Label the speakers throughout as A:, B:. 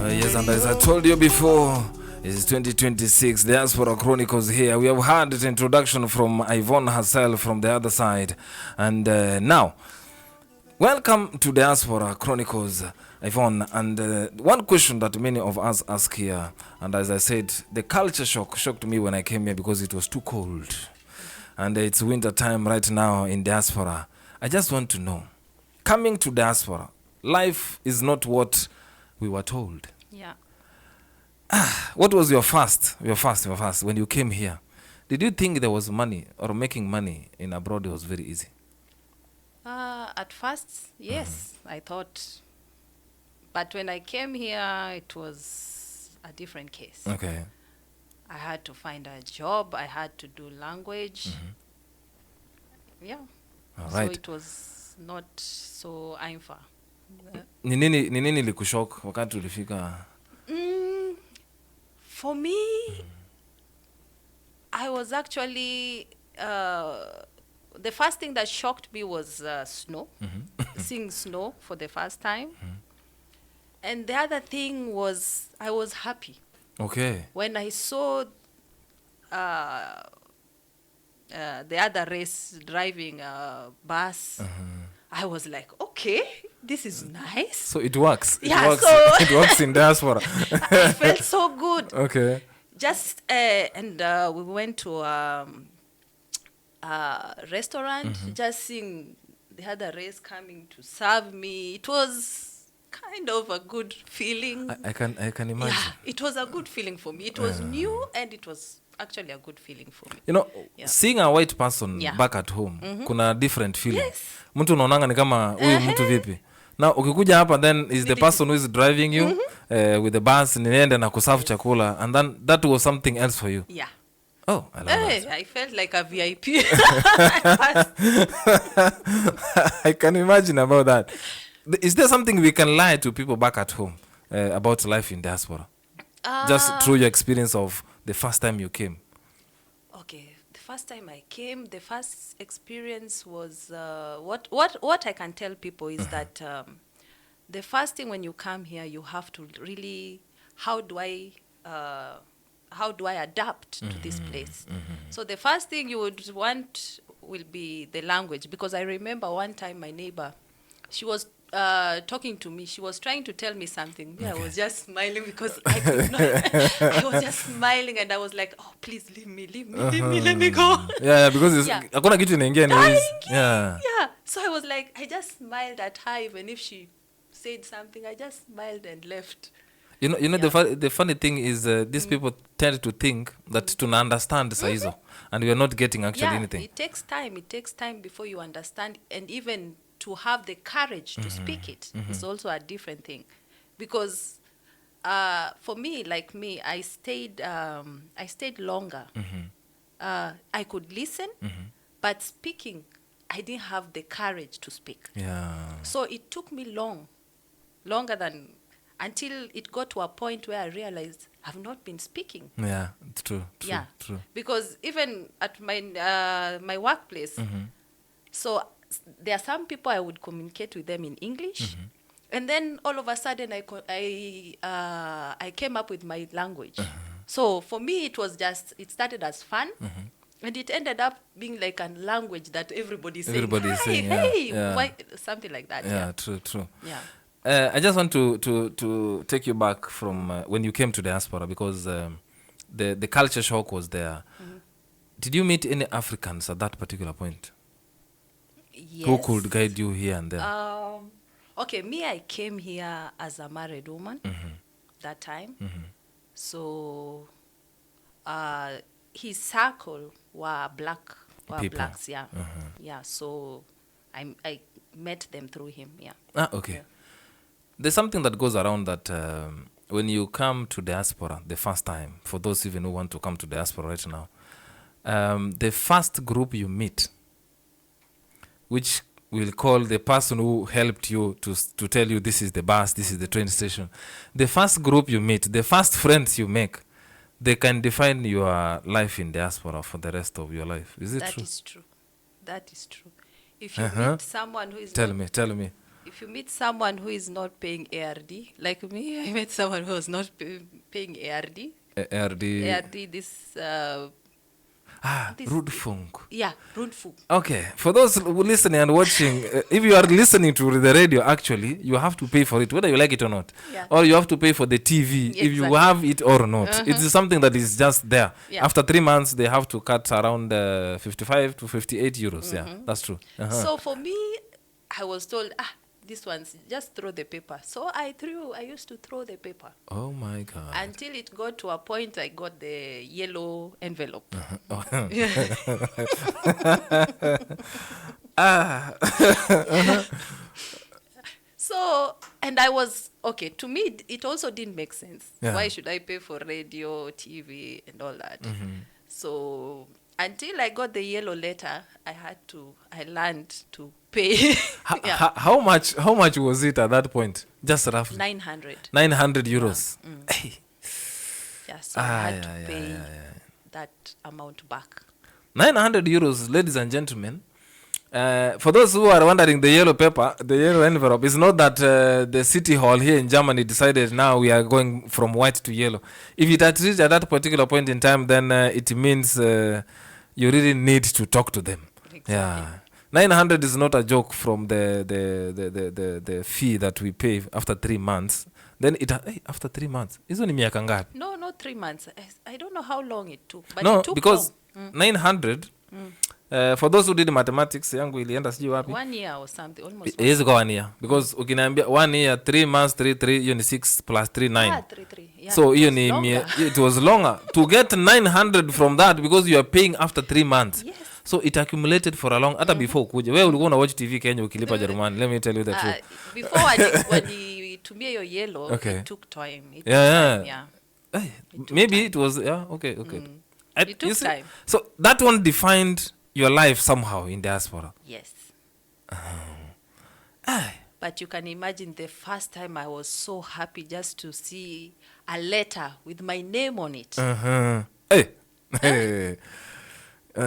A: Yes, and as I told you before, it's 2026, Diaspora Chronicles here. We have had an introduction from Yvonne herself from the other side. And now, welcome to Diaspora Chronicles, Yvonne. And one question that many of us ask here, and as I said, the culture shocked me when I came here because it was too cold. And it's winter time right now in Diaspora. I just want to know, coming to Diaspora, life is not what we were told.
B: Yeah.
A: What was your first when you came here? Did you think there was money or making money in abroad was very easy?
B: At first, yes, I thought. But when I came here, it was a different case.
A: Okay.
B: I had to find a job. I had to do language. Yeah.
A: All
B: So
A: right.
B: it was not so einfach.
A: Ni nini likushock wakati ulifika?
B: For me, I was actually the first thing that shocked me was snow, seeing snow for the first time. And the other thing was I was happy
A: Okay.
B: when I saw the other race driving a bus. I was like, okay, this is nice.
A: So it works.
B: Yeah,
A: It works.
B: so-
A: It works in Diaspora.
B: I felt so good.
A: Okay.
B: Just and we went to a restaurant, just seeing the other race coming to serve me. It was kind of a good feeling.
A: I can imagine.
B: Yeah, it was a good feeling for me. It was new, and it was actually a good feeling for me.
A: You know,
B: Yeah.
A: seeing a white person
B: Yeah.
A: back at home, kuna different feeling.
B: Yes.
A: Mtu unaonanga ni kama huyu mtu vipi. Now ukikuja hapa then is the person who is driving you with the bus niende na kuserve chakula, and then that was something else for you.
B: Yeah.
A: Oh, I love that.
B: I felt like a VIP.
A: I can imagine about that. Is there something we can lie to people back at home about life in Diaspora? Just through your experience of the first time you came.
B: Okay, the first time I came, the first experience was what I can tell people is that the first thing when you come here, you have to really how do I adapt to this place? So the first thing you would want will be the language, because I remember one time my neighbor, she was talking to me. She was trying to tell me something. Me, I was just smiling because I could not. I was just smiling, and I was like, "Oh, please leave me, let me go."
A: Yeah, because it's
B: Yeah.
A: hakuna kitu inaingia anyways. Yeah.
B: Yeah. So I was like, I just smiled at her, even if she said something. I just smiled and left.
A: You know,
B: Yeah.
A: the funny thing is these people tend to think that tuna understand saa hizo and we are not getting actually
B: Yeah,
A: anything.
B: it takes time. It takes time before you understand, and even to have the courage to speak it is also a different thing, because for me, like me, I stayed longer. I could listen, but speaking, I didn't have the courage to speak.
A: Yeah.
B: So it took me longer than until it got to a point where I realized I've not been speaking.
A: Yeah, it's true.
B: Yeah.
A: True.
B: Because even at my workplace, so there are some people I would communicate with them in English, and then all of a sudden I came up with my language. So for me, it started as fun, and it ended up being like a language that everybody's saying.
A: Everybody is
B: Hi,
A: saying, yeah,
B: hey,
A: yeah.
B: why, something like that.
A: Yeah, true.
B: Yeah.
A: I just want to take you back from when you came to Diaspora, because the culture shock was there. Did you meet any Africans at that particular point
B: Yes.
A: who could guide you here and there?
B: Okay, me, I came here as a married woman that time. So his circle were
A: People.
B: blacks, yeah. Yeah, so I met them through him, yeah.
A: Okay.
B: Yeah.
A: There's something that goes around that when you come to Diaspora the first time, for those even who want to come to Diaspora right now, the first group you meet, which we'll call the person who helped you to tell you this is the bus, this is the train station. The first group you meet, the first friends you make, they can define your life in Diaspora for the rest of your life. Is it true?
B: That is true. If you meet someone who is
A: Tell
B: not,
A: me.
B: if you meet someone who is not paying ARD, like me, I met someone who was not paying ARD. ARD, this
A: Rundfunk.
B: Yeah, Rundfunk.
A: Okay, for those who listening and watching, if you are listening to the radio, actually, you have to pay for it, whether you like it or not.
B: Yeah.
A: Or you have to pay for the TV,
B: Exactly.
A: if you have it or not. It is something that is just there.
B: Yeah.
A: After 3 months, they have to cut around 55 to 58 euros. Yeah, that's true.
B: So for me, I was told, this one's just throw the paper. So I used to throw the paper.
A: Oh my God.
B: Until it got to a point I got the yellow envelope. So, and I was, okay, to me, it also didn't make sense.
A: Yeah.
B: Why should I pay for radio, TV, and all that? So, until I got the yellow letter, I learned to pay.
A: How much was it at that point? Just roughly.
B: 900.
A: 900 euros. Hey.
B: Yeah, so I had to pay that amount back.
A: 900 euros, ladies and gentlemen. For those who are wondering, the yellow paper, the yellow envelope, is not that the city hall here in Germany decided now we are going from white to yellow. If it had reached at that particular point in time, then it means you really need to talk to them.
B: Exactly.
A: Yeah. 900 is not a joke from the fee that we pay after 3 months. Then after 3 months, hizo ni miaka ngapi?
B: No, not 3 months. I don't know how long it took, but
A: No,
B: it took
A: because
B: long.
A: 900 for those who did mathematics, yangu ilienda sijui wapi.
B: 1 year or something, almost.
A: Iwezi kwa 1 year because ukiniambia 1 year 3 months 3 hiyo ni 6 plus 3 9.
B: 3. Yeah,
A: So hiyo ni it was longer to get 900 from that because you are paying after 3 months.
B: Yes.
A: So it accumulated for a long hata before kuja. Wewe ulikuwa una watch TV Kenya ukilipa Jerumani. Let me tell you the truth.
B: Before when you tumia your yellow,
A: Okay.
B: it took time.
A: Yeah. Hey, maybe it was okay.
B: It took time.
A: So that one defined your life somehow in diaspora.
B: Yes. But you can imagine the first time I was so happy just to see a letter with my name on it.
A: Hey.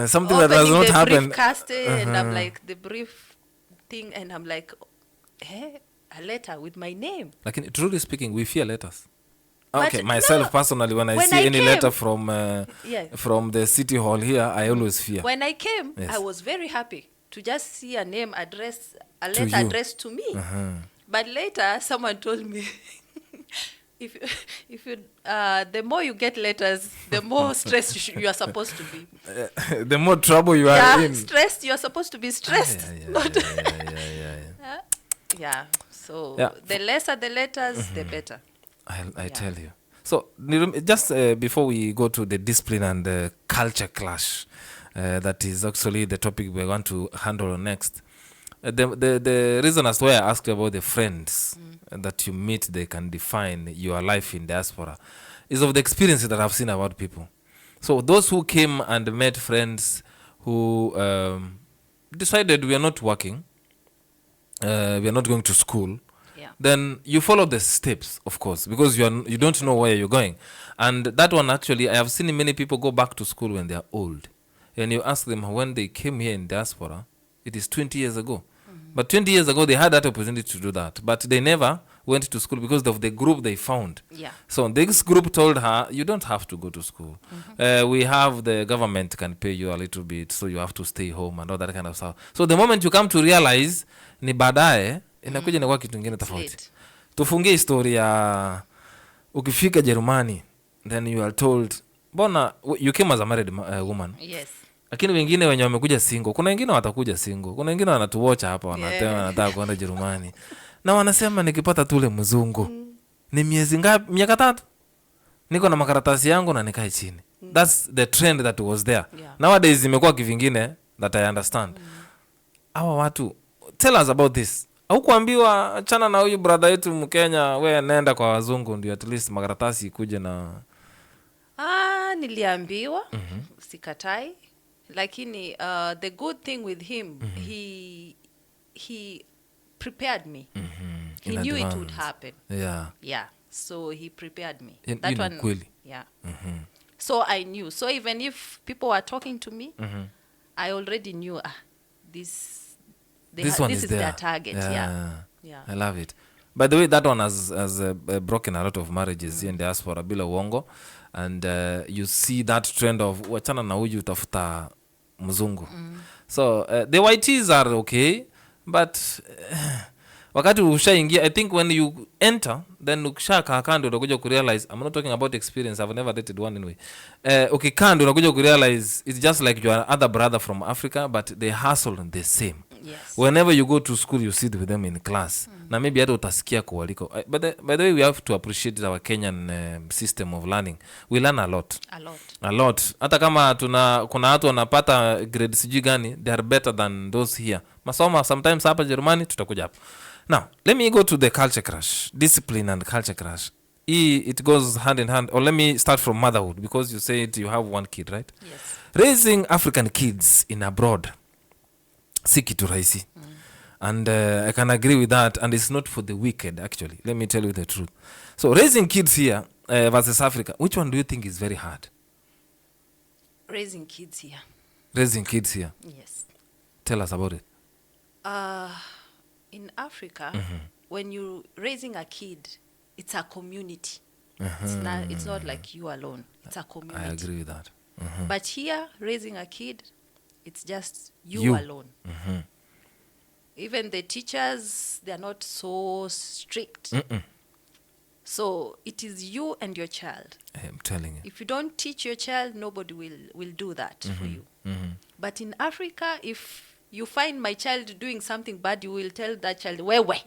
A: Something that has not
B: the
A: happened.
B: Briefcast, and I'm like, the brief thing, and I'm like, a letter with my name.
A: Like, truly speaking, we fear letters.
B: But
A: Okay, myself personally, when I see any letter from the city hall here, I always fear.
B: When I came,
A: Yes.
B: I was very happy to just see a name address, a
A: To
B: letter
A: you.
B: addressed to me. But later, someone told me, if you the more you get letters, the more stressed you are supposed to be.
A: The more trouble you are in.
B: Stressed. You are supposed to be stressed. So the lesser the letters, the better.
A: I tell you. So just before we go to the discipline and the culture clash, that is actually the topic we want to handle next. The reason as to why I asked you about the friends that you meet, they can define your life in diaspora, is of the experiences that I've seen about people. So those who came and met friends who decided we are not working, we are not going to school, then you follow the steps, of course, because you don't know where you're going. And that one, actually, I have seen many people go back to school when they are old. And you ask them when they came here in diaspora, it is 20 years ago. But 20 years ago, they had that opportunity to do that. But they never went to school because of the group they found. So this group told her, you don't have to go to school. We have the government can pay you a little bit, so you have to stay home and all that kind of stuff. So the moment you come to realize, ni baadaye, inakuja inakuwa kitu kingine tofauti. Tufungie historia ukifika Jerumani, then you are told, bona you came as a married woman.
B: Yes.
A: Lakini wengine wenye wamekuja single, kuna wengine watakuja single, kuna wengine wanatuwatcha hapa wanataka kwenda Jerumani. Na wanasema nikipata tule mzungu. Ni miezi ngapi? Miaka 3. Niko na makaratasi yangu na nikae chini. That's the trend that was there. Nowadays imekuwa kivingine that I understand. Hawa watu, tell us about this. Haukuambiwa achana na huyu brother yetu Mkenya, wewe nenda kwa wazungu ndio at least makaratasi ikuje na
B: niliambiwa, sikatai. Lakini the good thing with him, he prepared me. He knew it would happen. So he prepared me. That one.
A: Kweli.
B: So I knew. So even if people were talking to me, I already knew this
A: one
B: is
A: there.
B: their target. Yeah.
A: I love it. By the way, that one has broken a lot of marriages here in diaspora bila uongo, and you see that trend of wachana na huyu tafuta mzungu. So the YTs are okay, but wakati ushaingia, I think when you enter, then ukishakaa kando unakuja kurealize, I'm not talking about experience, I've never dated one anyway. Ukikando unakuja kurealize it's just like your other brother from Africa, but they hustle the same.
B: Yes.
A: Whenever you go to school, you sit with them in class. Na maybe hata utasikia kuwaliko. By the way, we have to appreciate our Kenyan system of learning. We learn a lot. A lot. Hata kama kuna watu wanapata grade sijui gani, they are better than those here. Masoma sometimes hapa Germany tutakuja hapo. Now, let me go to the culture crash. Discipline and culture crash. It goes hand in hand. Or let me start from motherhood, because you said you have one kid, right?
B: Yes.
A: Raising African kids in abroad, si kitu rahisi. And I can agree with that, and it's not for the wicked, actually. Let me tell you the truth. So raising kids here versus Africa, which one do you think is very hard?
B: Raising kids here.
A: Raising kids here.
B: Yes.
A: Tell us about it.
B: In Africa, when you're raising a kid, it's a community. It's not like you alone. It's a community.
A: I agree with that.
B: But here, raising a kid, it's just you alone. Even the teachers, they're not so strict. So it is you and your child.
A: I'm telling you.
B: If you don't teach your child, nobody will do that for you. But in Africa, if you find my child doing something bad, you will tell that child, wewe.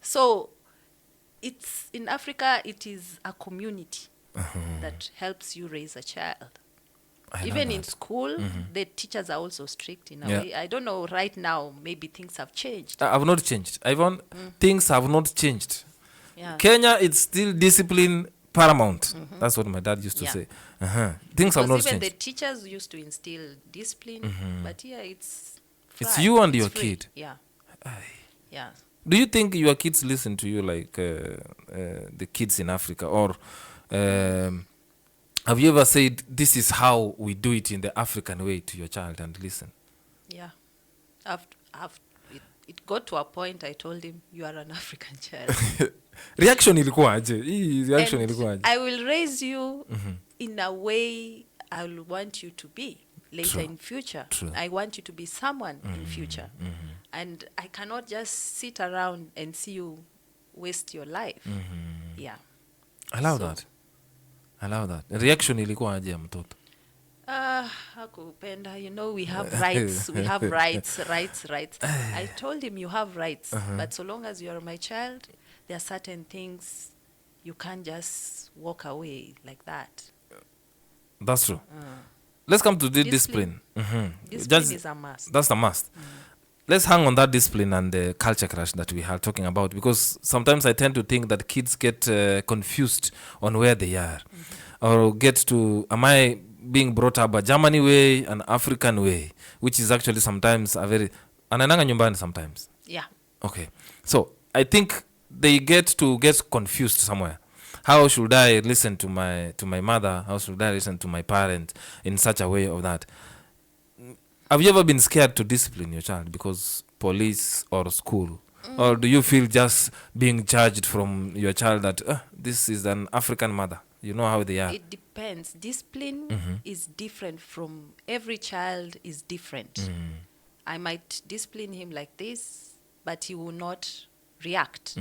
B: So it's in Africa, it is a community that helps you raise a child. Even in school, the teachers are also strict in a way. I don't know, right now, maybe things have changed.
A: Have not changed. Ivan, things have not changed.
B: Yeah.
A: Kenya, it's still discipline paramount. That's what my dad used to say. Things have not
B: even
A: changed.
B: the teachers used to instill discipline, but here it's
A: It's
B: free.
A: you and your
B: free.
A: kid.
B: Yeah. Yeah.
A: Do you think your kids listen to you like the kids in Africa? Or have you ever said, this is how we do it in the African way to your child, and listen?
B: Yeah. It got to a point I told him, you are an African child.
A: Reaction ilikuwa aje? Hii reaction ilikuwa aje?
B: I will raise you in a way I will want you to be later in future.
A: True.
B: I want you to be someone in future. And I cannot just sit around and see you waste your life. Yeah.
A: I love that. Reaction ilikuwa aje ya mtoto?
B: Hakupenda, we have rights. We have rights. I told him, you have rights, but so long as you are my child, there are certain things you can't just walk away like that.
A: That's true. Let's come to the discipline.
B: Discipline is a must.
A: That's a must. Let's hang on that discipline and the culture crash that we are talking about, because sometimes I tend to think that kids get confused on where they are, or get to, am I being brought up a Germany way, an African way, which is actually sometimes a very, anaendanga nyumbani sometimes.
B: Yeah.
A: Okay. So I think they get confused somewhere. How should I listen to my mother? How should I listen to my parent in such a way of that? Have you ever been scared to discipline your child because police or school? Or do you feel just being judged from your child that this is an African mother? You know how they are.
B: It depends. Discipline is different from every child is different. I might discipline him like this, but he will not react.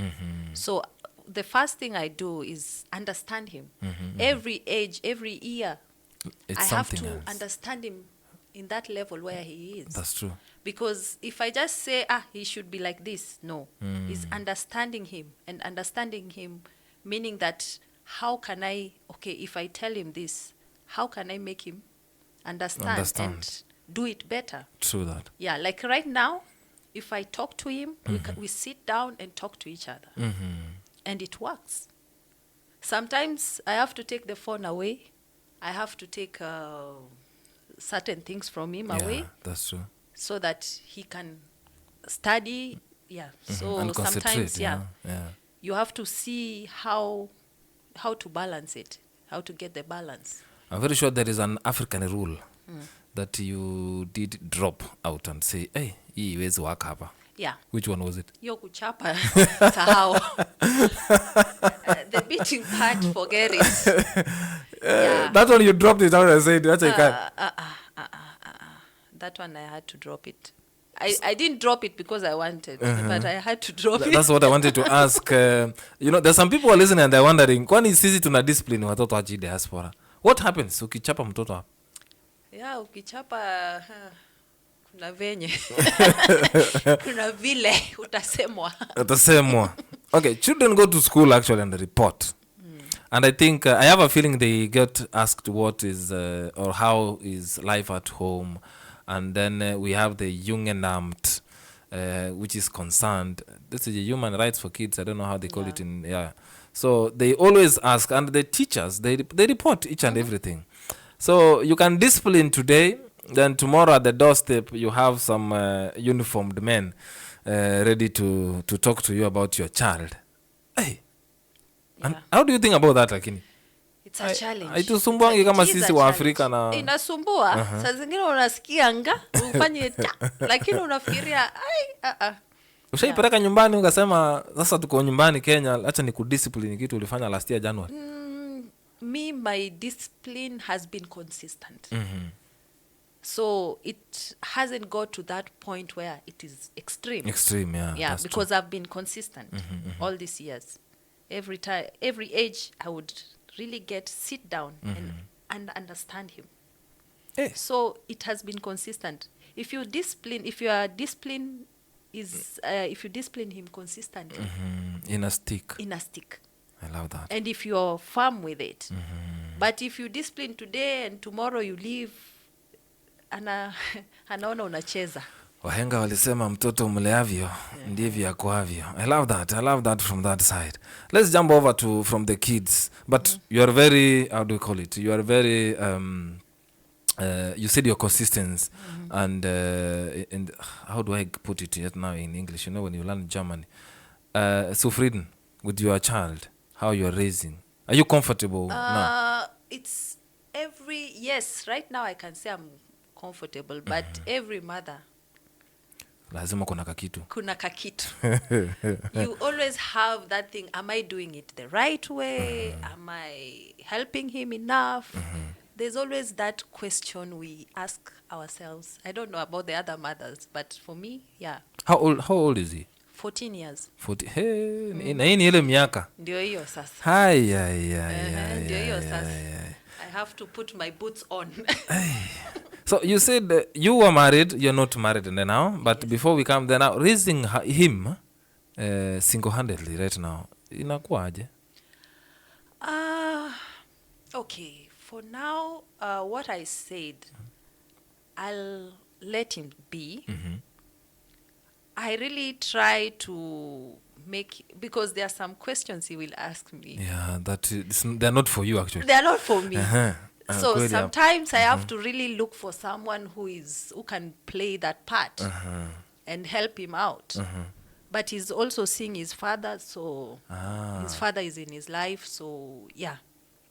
B: So the first thing I do is understand him. Every age, every year, I have to understand him in that level where he is.
A: That's true.
B: Because if I just say, he should be like this, no. It's understanding him, and understanding him meaning that how can I, if I tell him this, how can I make him understand. And do it better?
A: True that.
B: Yeah, like right now, if I talk to him, we sit down and talk to each other. And it works. Sometimes I have to take the phone away. I have to take certain things from him away.
A: Yeah, that's true.
B: So that he can study. Yeah. So
A: and
B: sometimes,
A: yeah.
B: You have to see how to balance it, how to get the balance.
A: I'm very sure there is an African rule that you did drop out and say, hey, hii iwezi work hapa.
B: Yeah.
A: Which one was it?
B: Yo kuchapa, sahau. The beating part, forget it. Yeah.
A: That one you dropped it out and said, that's a cat.
B: That one I had to drop it. I didn't drop it because I wanted, but I had to drop it.
A: That's what I wanted to ask. There's some people who are listening and they're wondering, kwani sisi tuna discipline watoto wa diaspora? What happens ukichapa mtoto hapo?
B: Yeah, ukichapa kuna venye. Kuna vile utasemwa.
A: Okay, children go to school actually and report. And I think I have a feeling they get asked what is or how is life at home. And then we have the Jungenamt, which is concerned. This is the human rights for kids. I don't know how they call it in, So they always ask, and the teachers, they report each and everything. So you can discipline today, then tomorrow at the doorstep, you have some uniformed men ready to talk to you about your child. Hey. And how do you think about that, Lakini?
B: It's a challenge.
A: Haitusumbuangi kama sisi wa Afrika na
B: inasumbua. Saa zingine unasikia ufanye lakini unafikiria
A: ushaipeleka nyumbani ukasema sasa tuko nyumbani Kenya, acha ni kudiscipline kitu ulifanya last year January.
B: My discipline has been consistent. So it hasn't got to that point where it is extreme.
A: Extreme, yeah.
B: Yeah, because true. I've been consistent all these years. Every time, every age, I would really sit down and understand him.
A: Hey.
B: So it has been consistent. If you discipline him consistently,
A: in a stick. I love that.
B: And if you're firm with it, but if you discipline today and tomorrow you leave, anaona unacheza.
A: Wahenga walisema mtoto mleavyo ndivyo akwavyo. I love that from that side. Let's jump over to from the kids. But you are very, how do you call it? You are very, you said you're consistent. And how do I put it yet now in English? You know, when you learn German. Zufrieden with your child, how you're raising. Are you comfortable now?
B: It's yes, right now I can say I'm comfortable, but every mother
A: lazima kuna kakitu.
B: You always have that thing, am I doing it the right way? Am I helping him enough? There's always that question we ask ourselves. I don't know about the other mothers, but for me, yeah.
A: How old is he?
B: 14 years.
A: 40. Hey, na hii ni ile miaka.
B: Ndio hiyo sasa.
A: Hai.
B: Ndio hiyo sasa. I have to put my boots on.
A: So you said you were married, you're not married now, but before we come there now, raising him single-handedly right now, inakuaje?
B: Okay, for now, what I said, I'll let him be. I really try to because there are some questions he will ask me.
A: Yeah, they're not for you actually.
B: They're not for me. So sometimes I have to really look for someone who can play that part and help him out. But he's also seeing his father, so his father is in his life, so yeah.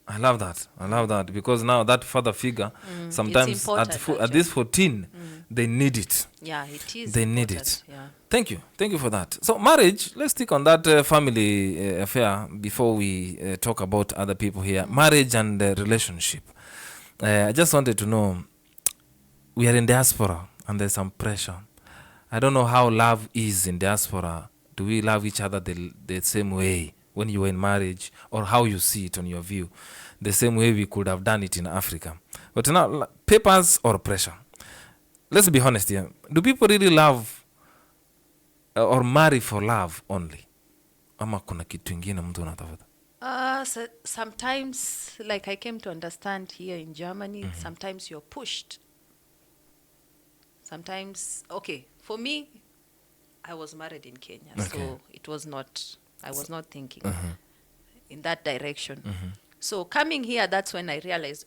A: I love that because now that father figure, sometimes at this 14, they need it.
B: Yeah, it is.
A: They need it. Yeah. Thank you for that. So marriage, let's stick on that family affair before we talk about other people here. Marriage and relationship. I just wanted to know, we are in diaspora and there's some pressure. I don't know how love is in diaspora. Do we love each other the same way when you were in marriage, or how you see it on your view, the same way we could have done it in Africa? But now, papers or pressure? Let's be honest here. Do people really love or marry for love only? Ama kuna kitu ingine mtu anatafuta?
B: Sometimes, like I came to understand here in Germany, sometimes you're pushed. Sometimes, okay, for me, I was married in Kenya, so it was not, I was not thinking in that direction. So coming here, that's when I realized,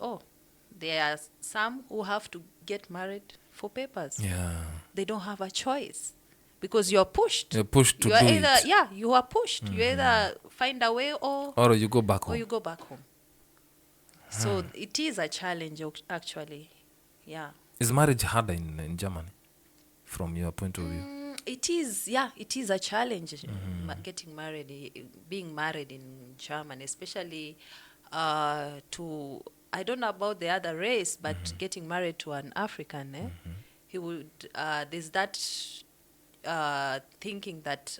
B: there are some who have to get married for papers.
A: Yeah.
B: They don't have a choice. Because you're pushed.
A: You're pushed to do it.
B: Yeah, you are pushed. You either find a way or
A: you go back home.
B: Or you go back home. So it is a challenge, actually. Yeah.
A: Is marriage harder in Germany, from your point of view?
B: It is a challenge, getting married, being married in Germany, especially to, I don't know about the other race, but getting married to an African, he would, there's that thinking that,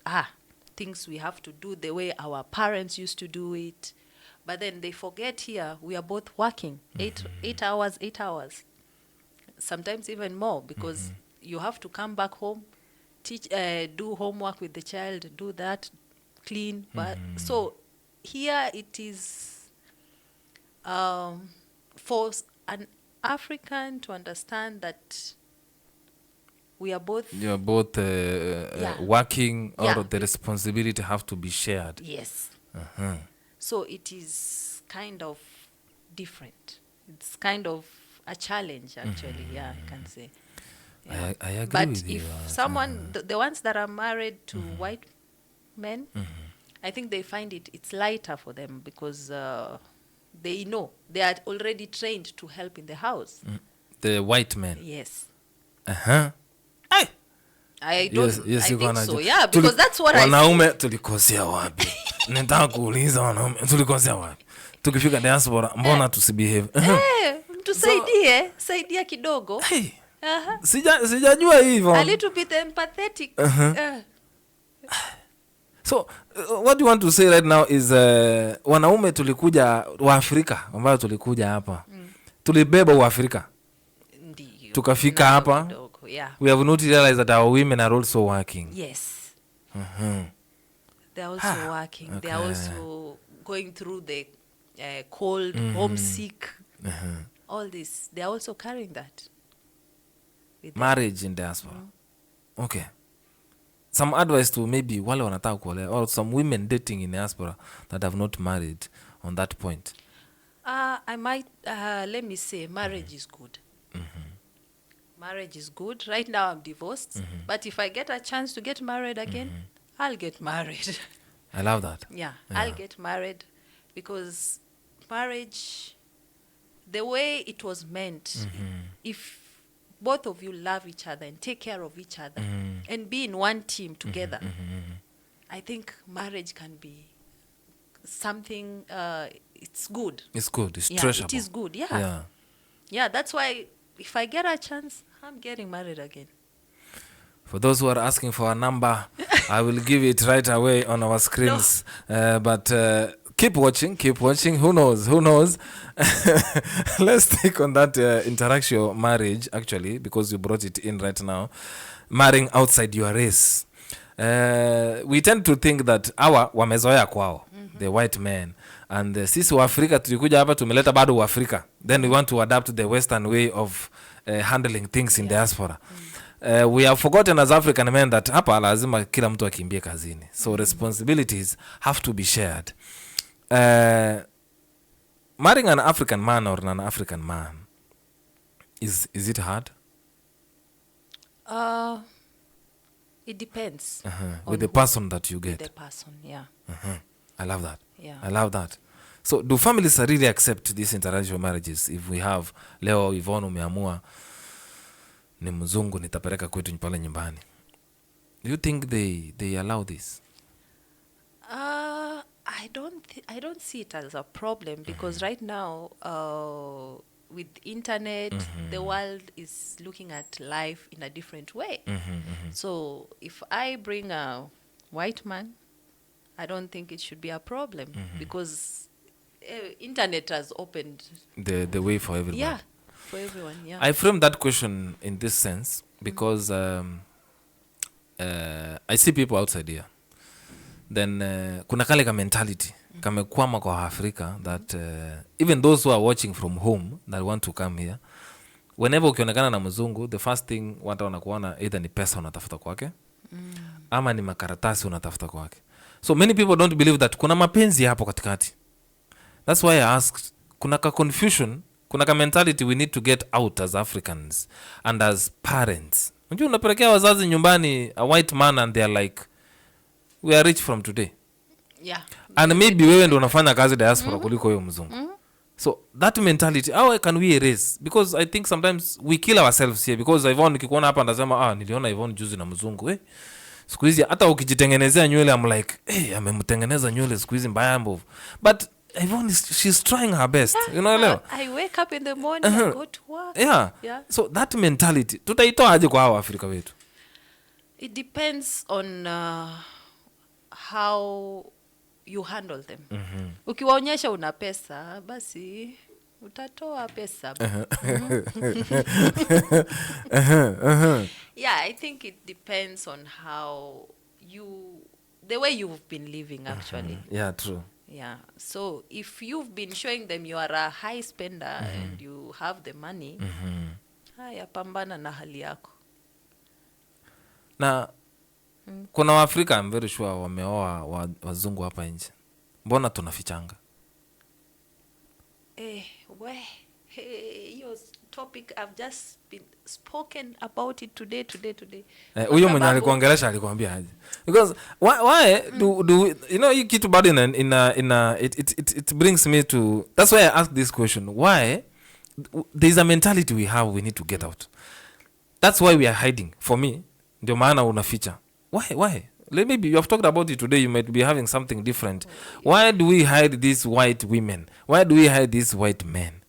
B: things we have to do the way our parents used to do it. But then they forget here, we are both working 8 hours, 8 hours, sometimes even more, because you have to come back home, teach, do homework with the child, do that, clean. But so here it is, for an African to understand that we are both,
A: you're both working, or the responsibility have to be shared.
B: Yes. So it is kind of different. It's kind of a challenge, actually. I can say.
A: I agree
B: but
A: with you.
B: If someone, the ones that are married to white men, I think they find it's lighter for them, because they know they are already trained to help in the house.
A: The white men.
B: Yes.
A: I
B: think so, yeah, because that's what I
A: wanaume tulikosea wapi? Nataka kuuliza wanaume tulikosea wapi? Tukifika diaspora mbona tusibehave?
B: Saidia kidogo.
A: Sijajua hivyo.
B: A little bit empathetic.
A: So what you want to say right now is wanaume tulikuja wa Afrika ambao tulikuja hapa. Tulibeba wa Afrika.
B: Ndiyo.
A: Tukafika hapa. We have not realized that our women are also working.
B: Yes. They're also working. Okay. They're also going through the cold, homesick, all this. They're also carrying that.
A: Marriage in diaspora. Okay. Some advice to maybe wale wanataka kuolewa, or some women dating in diaspora that have not married on that point.
B: I might, let me say, marriage is good. Marriage is good. Right now I'm divorced, but if I get a chance to get married again, I'll get married.
A: I love that.
B: Yeah, I'll get married, because marriage, the way it was meant, if both of you love each other and take care of each other and be in one team together, I think marriage can be something, it's good.
A: It's good. It's treasurable.
B: It is good, yeah. That's why if I get a chance, I'm getting married again.
A: For those who are asking for a number, I will give it right away on our screens. No. But keep watching. Who knows? Let's take on that interracial marriage, actually, because you brought it in right now. Marrying outside your race. We tend to think that wamezoea kwao, the white men. And sisi wa Afrika tulikuja hapa tumeleta bado wa Afrika. Then we want to adapt the Western way of handling things in diaspora. We have forgotten as African men that hapa lazima kila mtu akimbie kazini. So responsibilities have to be shared. Marrying an African man or an African man, is it hard?
B: It depends.
A: With the person that you get.
B: With the person, yeah.
A: I love that.
B: Yeah.
A: I love that. So do families really accept these interracial marriages? If we have leo Yvonne umeamua ni mzungu nitapeleka kwetu pale nyumbani, do you think they allow this?
B: I don't see it as a problem, because right now with internet, the world is looking at life in a different way. So if I bring a white man, I don't think it should be a problem, because internet has opened
A: the way for everyone.
B: Yeah, for everyone. Yeah.
A: I frame that question in this sense because I see people outside here. Then kuna kale ka mentality kamekwama kwa Afrika that even those who are watching from home that want to come here, whenever ukionekana na mzungu, the first thing watu wanakuona either ni pesa unatafuta kwake ama ni makaratasi unatafuta kwake. So many people don't believe that kuna mapenzi hapo katikati. That's why I asked, kuna ka confusion, kuna ka mentality we need to get out as Africans and as parents. Unajua unapelekea wazazi nyumbani a white man and they are like, we are rich from today.
B: Yeah.
A: And maybe wewe ndio unafanya kazi diaspora kuliko huyo mzungu. So that mentality, how can we erase? Because I think sometimes we kill ourselves here, because Yvonne nikikuona hapa ndasema niliona Yvonne juzi na mzungu siku hizi hata ukijitengenezea nywele I'm like amemtengeneza nywele siku hizi mbaya mbovu, but Yvonne she's trying her best, you know leo.
B: I wake up in the morning and go to work.
A: Yeah. So that mentality tutaitoa aje kwa hao Afrika wetu?
B: It depends on how you handle them. Ukiwaonyesha una pesa, basi utatoa pesa. Yeah, I think it depends on how the way you've been living actually.
A: Yeah, true.
B: Yeah. So if you've been showing them you are a high spender and you have the money, haya pambana na hali yako.
A: Na kuna Waafrika I'm very sure wameoa wazungu hapa nje. Mbona tunafichanga?
B: Your topic I've just been spoken about it today.
A: Huyo mwenye alikuongelesha alikwambia aje? Because why do you know, you kitu bado it brings me to, that's why I ask this question. Why there's a mentality we have we need to get out. That's why we are hiding. For me, ndio maana unaficha. Why? Maybe you have talked about it today, you might be having something different. Why do we hide these white women? Why do we hide these white men?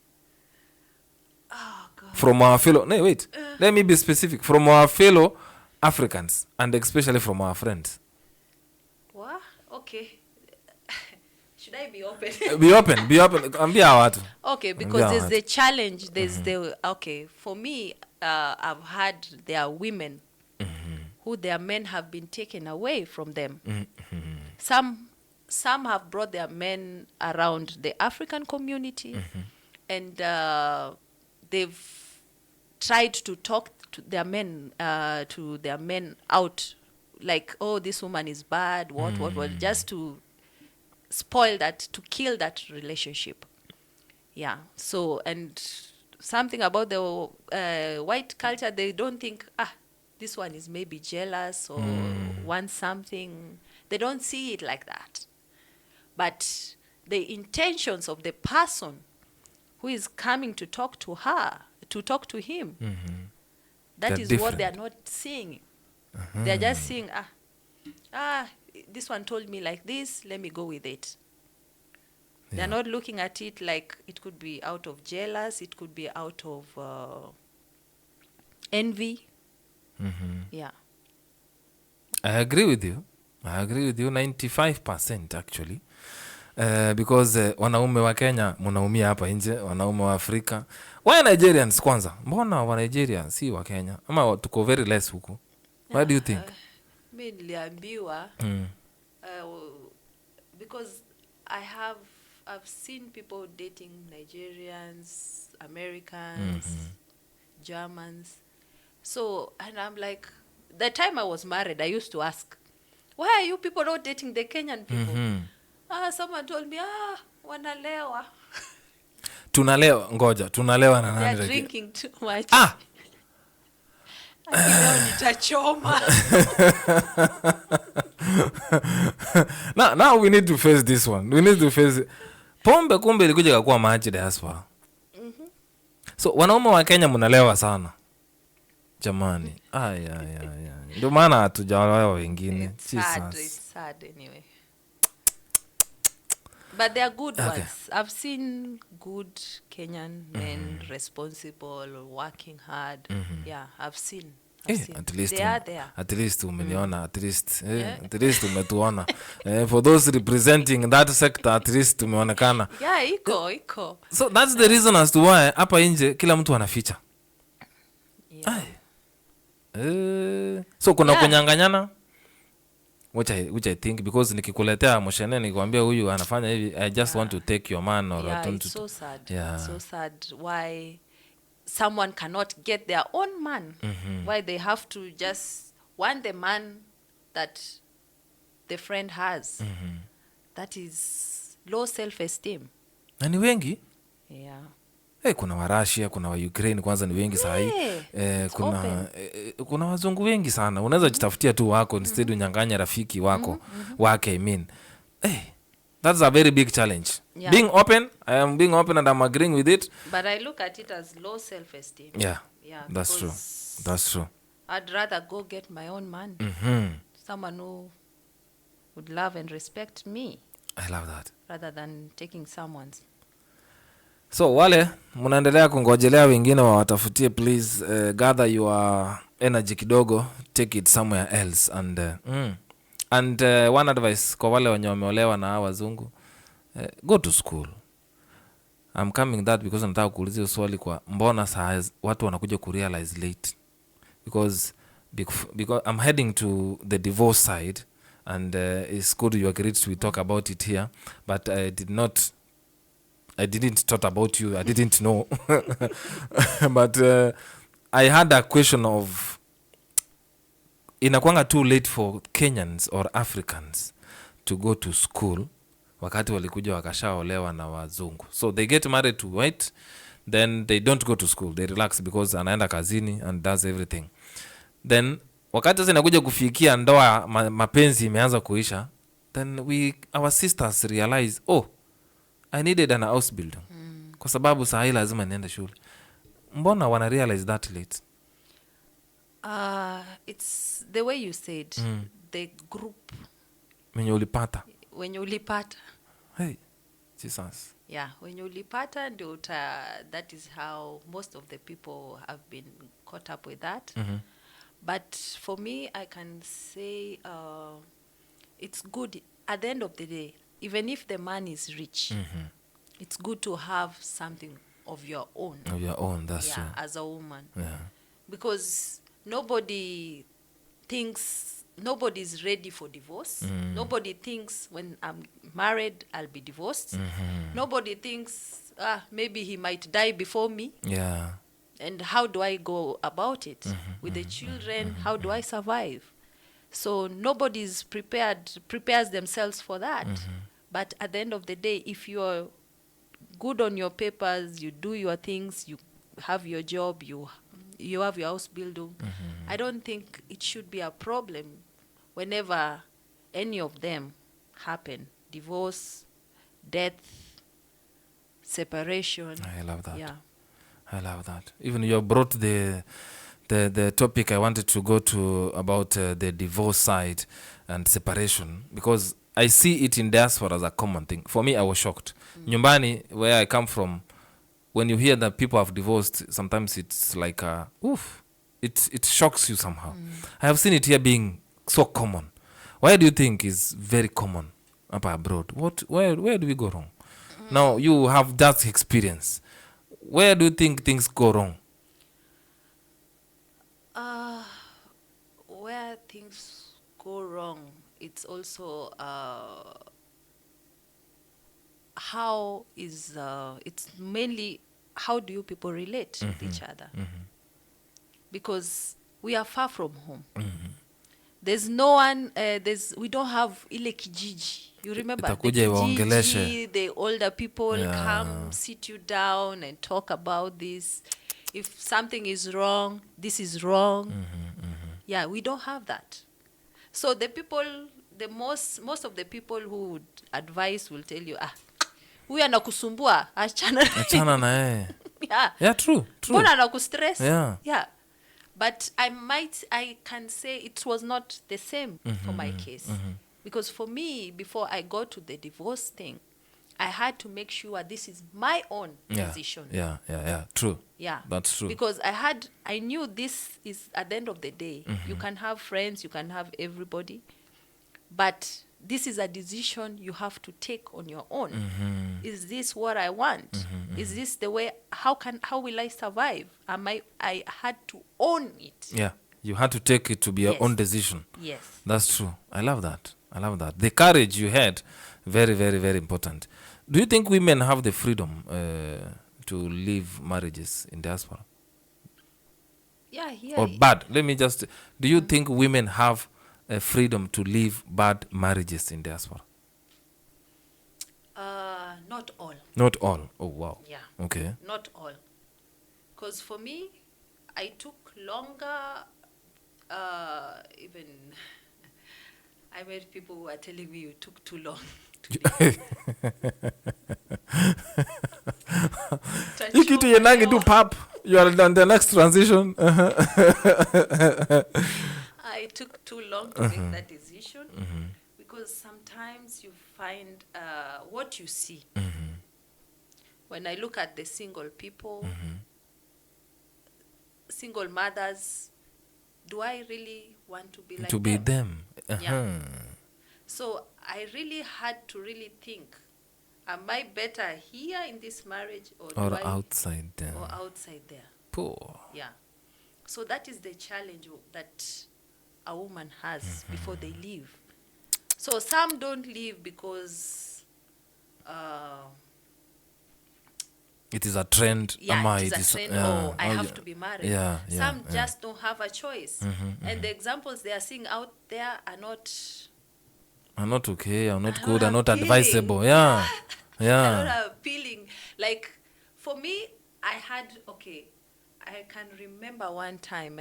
B: Oh, God.
A: From our fellow, no, wait. Let me be specific. From our fellow Africans, and especially from our friends.
B: What? Okay. Should I be open?
A: Be open. Ambia watu.
B: Okay, because there's the challenge. There's okay, for me, I've had there are women who their men have been taken away from them. Some have brought their men around the African community, and they've tried to talk to their men out, like, oh, this woman is bad, what, just to spoil that, to kill that relationship. Yeah. So, and something about the white culture, they don't think, this one is maybe jealous or wants something. They don't see it like that. But the intentions of the person who is coming to talk to her, to talk to him, that
A: They're
B: is
A: different.
B: what they are not seeing. They're just seeing, this one told me like this, let me go with it. They're not looking at it like it could be out of jealous, it could be out of envy. Yeah.
A: I agree with you 95% actually. Because wanaume wa Kenya mnaumia hapa nje, wanaume wa Afrika. Why Nigerians kwanza? Mbona wa Nigeria si wa Kenya? Ama tuko very less huku? What do you think?
B: Mimi niliambiwa because I've seen people dating Nigerians, Americans, Germans. So, and I'm like, the time I was married, I used to ask, why are you people not dating the Kenyan people? Someone told me, wanalewa.
A: Tunalewa, ngoja, tunalewa na nani?
B: They're drinking too much. Leo nitachoma.
A: Now we need to face this one. We need to face it. Pombe kumbe ilikuja kuwa maji diaspora. So wanaume wa Kenya mnalewa sana. Jamani. Ndio maana hatujaolewa wengine.
B: It's sad anyway. But they are good ones. I've seen good Kenyan men, responsible, working hard. Yeah, I've seen.
A: At least
B: they are there.
A: At least umeniona, at least umetuona. For those representing that sector, at least umeonekana.
B: Yeah, iko.
A: So that's the reason as to why hapa nje kila mtu anaficha. So kuna kunyanganyana, which I think, because nikikuletea moshene nikwambia huyu anafanya hivi, I just want to take your man or
B: it's so sad. It's so sad why someone cannot get their own man. Why they have to just want the man that the friend has. That is low self-esteem.
A: Na ni wengi?
B: Yeah.
A: Kuna wa Russia, kuna wa Ukraine, kwanza ni wengi sahi. Kuna wazungu wengi sana. Unaweza jitafutia tu wako instead unyang'anya rafiki wako wake, I mean. That's a very big challenge.
B: Yeah.
A: Being open, I am being open and I'm agreeing with it.
B: But I look at it as low self-esteem.
A: Yeah,
B: Yeah,
A: that's true.
B: because
A: That's true.
B: I'd rather go get my own man. Someone who would love and respect me
A: I love that.
B: rather than taking someone's.
A: So wale mnaendelea kungojelea wengine wawatafutie, please gather your energy kidogo, take it somewhere else. And one advice kwa wale wenye wameolewa na wazungu, go to school. I'm coming that because nataka kuulizia swali kwa mbona saa watu wanakuja kurealize late, because I'm heading to the divorce side, and it's good you agreed to talk about it here, but I didn't talk about you. I didn't know. But I had a question of, inakwanga too late for Kenyans or Africans to go to school wakati walikuja wakashaolewa na wazungu. So they get married to white, then they don't go to school. They relax because anaenda kazini and does everything. Then wakati sasa inakuja kufikia ndoa, mapenzi imeanza kuisha, then our sisters realize, oh, I needed an house builder. Kwa sababu saa hii lazima niende shule. Mbona wana realize that late?
B: It's the way you said, the group.
A: When you ulipata.
B: When you ulipata.
A: Hey, Jesus.
B: Yeah, when you ulipata, that is how most of the people have been caught up with that. But for me, I can say it's good at the end of the day. Even if the man is rich, it's good to have something of your own.
A: Of your own, that's true.
B: As a woman.
A: Yeah.
B: Because nobody is ready for divorce. Nobody thinks when I'm married, I'll be divorced. Nobody thinks, maybe he might die before me.
A: Yeah.
B: And how do I go about it? With the children, how do I survive? So nobody's prepares themselves for that. But at the end of the day, if you're good on your papers, you do your things, you have your job, you have your house building, I don't think it should be a problem whenever any of them happen. Divorce, death, separation.
A: I love that.
B: Yeah.
A: I love that. Even you brought the topic I wanted to go to about the divorce side and separation, because I see it in diaspora as a common thing. For me, I was shocked. Nyumbani, where I come from, when you hear that people have divorced, sometimes it's like it shocks you somehow. I have seen it here being so common. Why do you think is very common up abroad? Where do we go wrong? Now you have that experience. Where do you think things go wrong?
B: Where things go wrong, it's also it's mainly how do you people relate with each other? Because we are far from home. There's no one, we don't have ile kijiji. You remember the kijiji, the older people come sit you down and talk about this. If something is wrong, this is wrong. Yeah, we don't have that. So the people, most of the people who would advise will tell you, huyu anakusumbua, achana
A: na yeye.
B: Yeah,
A: true.
B: Mbona anakustress?
A: Yeah.
B: But I can say it was not the same for my case. Because for me, before I got to the divorce thing, I had to make sure this is my own decision.
A: Yeah. True.
B: Yeah.
A: That's true.
B: Because I knew this is, at the end of the day, you can have friends, you can have everybody, but this is a decision you have to take on your own. Is this what I want? Is this the way, how will I survive? I had to own it.
A: Yeah. You had to take it to be your own decision.
B: Yes.
A: That's true. I love that. The courage you had, very, very, very important. Do you think women have the freedom to leave marriages in diaspora?
B: Yeah, here.
A: Or bad? Let me just... Do you think women have freedom to leave bad marriages in diaspora?
B: Not all.
A: Not all. Oh, wow.
B: Yeah.
A: Okay.
B: Not all. Because for me, I took longer, even... I met people who were telling me you took too long. today.
A: Hii kitu yenangi tu pap. You are on the next transition.
B: I took too long to make that decision because sometimes you find what you see. When I look at the single people, single mothers, do I really want to be like
A: To be them.
B: Yeah. So I really had to really think, am I better here in this marriage or
A: outside them.
B: or outside there?
A: Poor.
B: Yeah. So that is the challenge that a woman has before they leave. So some don't leave because
A: It is a trend.
B: it is a trend, or I have to be married.
A: Yeah,
B: Some just don't have a choice. And the examples they are seeing out there are not
A: okay, are not
B: are
A: good,
B: not
A: are not
B: appealing.
A: advisable. Yeah.
B: are
A: Yeah.
B: not appealing. Like for me, I can remember one time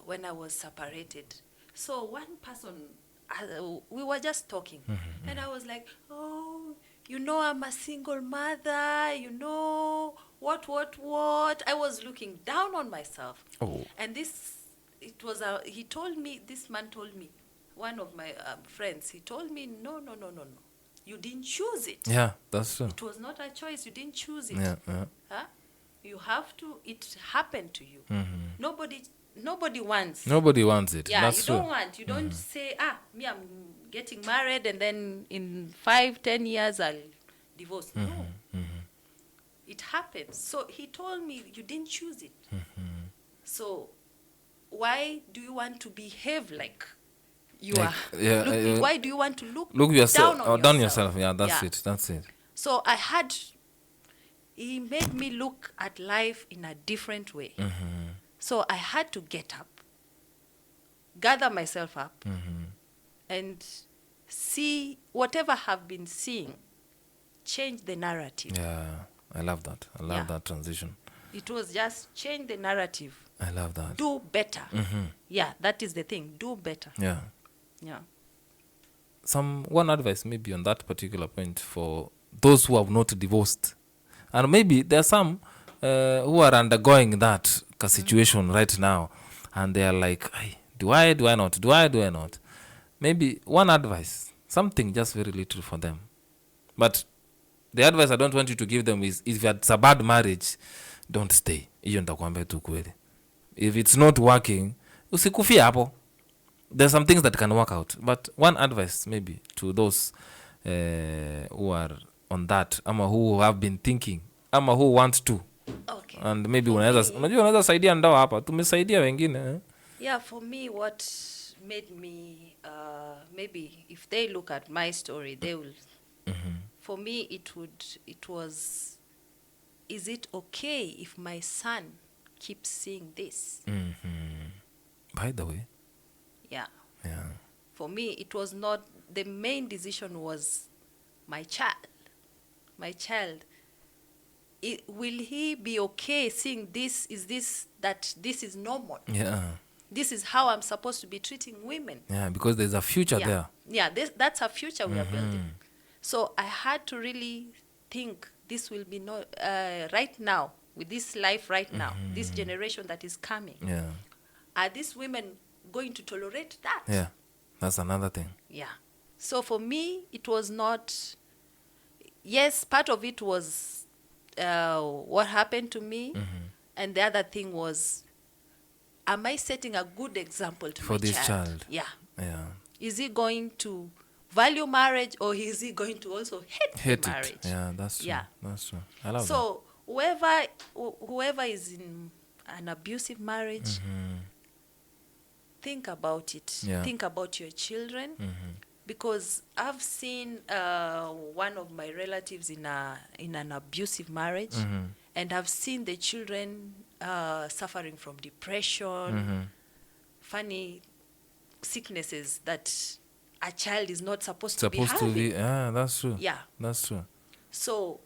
B: when I was separated. So one person, we were just talking, and I was like, oh, I'm a single mother, what. I was looking down on myself.
A: Oh.
B: And this man told me, one of my friends, he told me, no. You didn't choose it.
A: Yeah, that's true.
B: It was not a choice. You didn't choose it.
A: Yeah.
B: Huh? You have to, it happened to you. Nobody wants.
A: Nobody wants it.
B: Yeah,
A: that's
B: you
A: true.
B: don't want. You don't say, me, I'm getting married and then in 5-10 years I'll divorce. No. It happens. So he told me, you didn't choose it. So why do you want to behave like you are? Why do you want to look
A: yourself,
B: down
A: yourself? Yeah, that's it.
B: So he made me look at life in a different way. So I had to get up, gather myself up, and see whatever I've been seeing, change the narrative.
A: Yeah, I love that. I love that transition.
B: It was just change the narrative.
A: I love that.
B: Do better. Yeah, that is the thing. Do better.
A: Yeah.
B: Yeah.
A: One advice maybe on that particular point for those who have not divorced, and maybe there are some who are undergoing that situation right now, and they are like, do I not? Maybe one advice, something just very little for them. But the advice I don't want you to give them is, if it's a bad marriage, don't stay. Hiyo nitakwambia tu kweli. If it's not working, usikufie hapo. There's some things that can work out. But one advice maybe to those who are on that, ama who have been thinking, ama who want to.
B: Okay.
A: And maybe unaweza saidia ndoa hapa. Tumesaidia wengine.
B: Yeah, for me, what made me, maybe if they look at my story, they will. For me, it was, is it okay if my son keeps seeing this?
A: By the way.
B: Yeah.
A: Yeah.
B: For me, it was not, the main decision was my child. My child. Will he be okay seeing this? Is this normal?
A: Yeah.
B: This is how I'm supposed to be treating women.
A: Yeah, because there's a future there.
B: Yeah, that's a future we are building. So I had to really think, this will be right now, with this life right now, this generation that is coming.
A: Yeah.
B: Are these women going to tolerate that?
A: Yeah, that's another thing.
B: Yeah. So for me, it was not, yes, part of it was what happened to me. And the other thing was, am I setting a good example to
A: for this child?
B: Yeah.
A: Yeah.
B: Is he going to value marriage, or is he going to also hate marriage?
A: It. Yeah, that's true.
B: Yeah.
A: That's true. I love that.
B: So whoever is in an abusive marriage, think about it.
A: Yeah.
B: Think about your children. Because I've seen one of my relatives in an abusive marriage, and I've seen the children suffering from depression, funny sicknesses that a child is not supposed to be having.
A: Yeah, that's true.
B: Yeah.
A: That's true.
B: So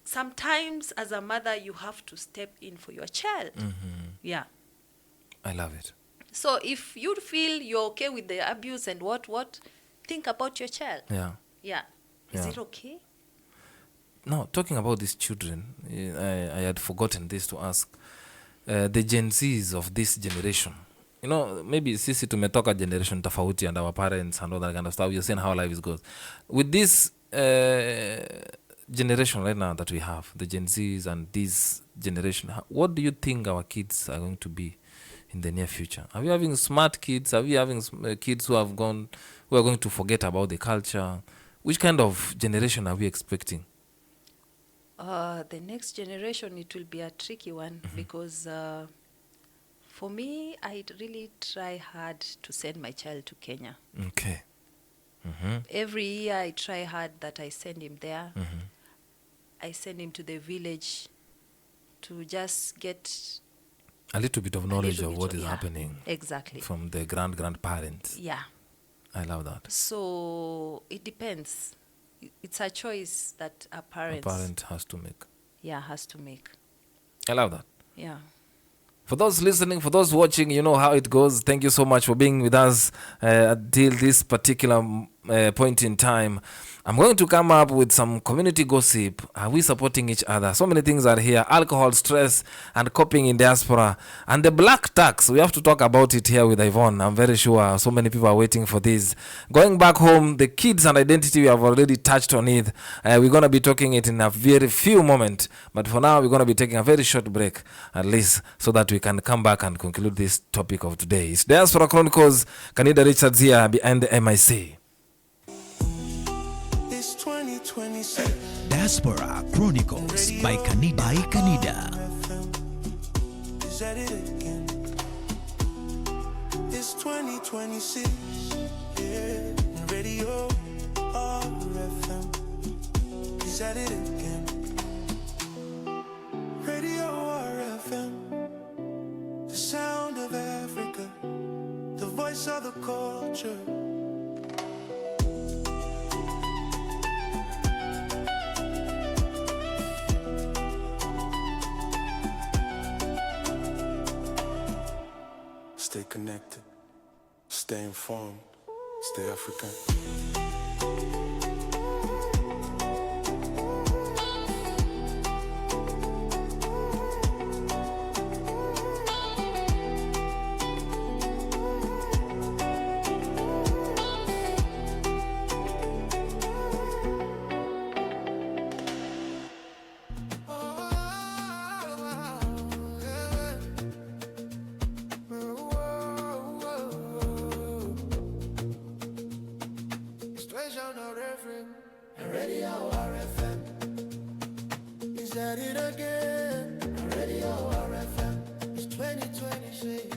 B: sometimes as a mother, you have to step in for your child. Yeah.
A: I love it.
B: So if you feel you're okay with the abuse and what, think about your child. Yeah. Is it okay?
A: No, talking about these children, I had forgotten this to ask. The Gen Zs of this generation, you know, maybe sisi tumetoka generation tofauti and our parents and all that kind of stuff. You're seeing how life goes. With this generation right now that we have, the Gen Zs and this generation, what do you think our kids are going to be in the near future? Are we having smart kids? Are we having kids who are going to forget about the culture? Which kind of generation are we expecting?
B: The next generation, it will be a tricky one because for me, I'd really try hard to send my child to Kenya.
A: Okay.
B: Every year I try hard that I send him there. I send him to the village to just get
A: a little bit of knowledge
B: little
A: of
B: bit
A: what
B: of-
A: is
B: yeah,
A: happening
B: exactly.
A: from the grandparents.
B: Yeah.
A: I love that.
B: So it depends. It's a choice that a
A: A
B: parent
A: parent has to make.
B: has to make.
A: I love that.
B: Yeah.
A: For those listening, for those watching, you know how it goes. Thank you so much for being with us until this particular point in time. I'm going to come up with some community gossip. Are we supporting each other? So many things are here. Alcohol, stress, and coping in diaspora. And the black tax, we have to talk about it here with Yvonne. I'm very sure so many people are waiting for this. Going back home, the kids and identity, we have already touched on it. We're going to be talking it in a very few moments. But for now, we're going to be taking a very short break, at least, so that we can come back and conclude this topic of today. It's Diaspora Chronicles. Kanida Richards here behind the MIC.
C: Diaspora Chronicles by Kanida.
D: Is that it again? It's 2026, yeah. Radio RFM. Is that it again? Radio RFM. The sound of Africa. The voice of the culture. Stay connected, stay informed, stay African. Radio RFM. Is that it again? Radio RFM. It's 2026.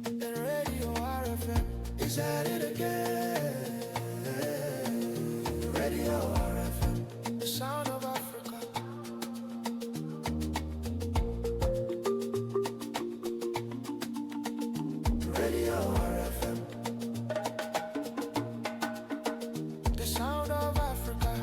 D: And Radio RFM. Is that it again? Radio RFM. The sound of Africa. Radio RFM. The sound of Africa.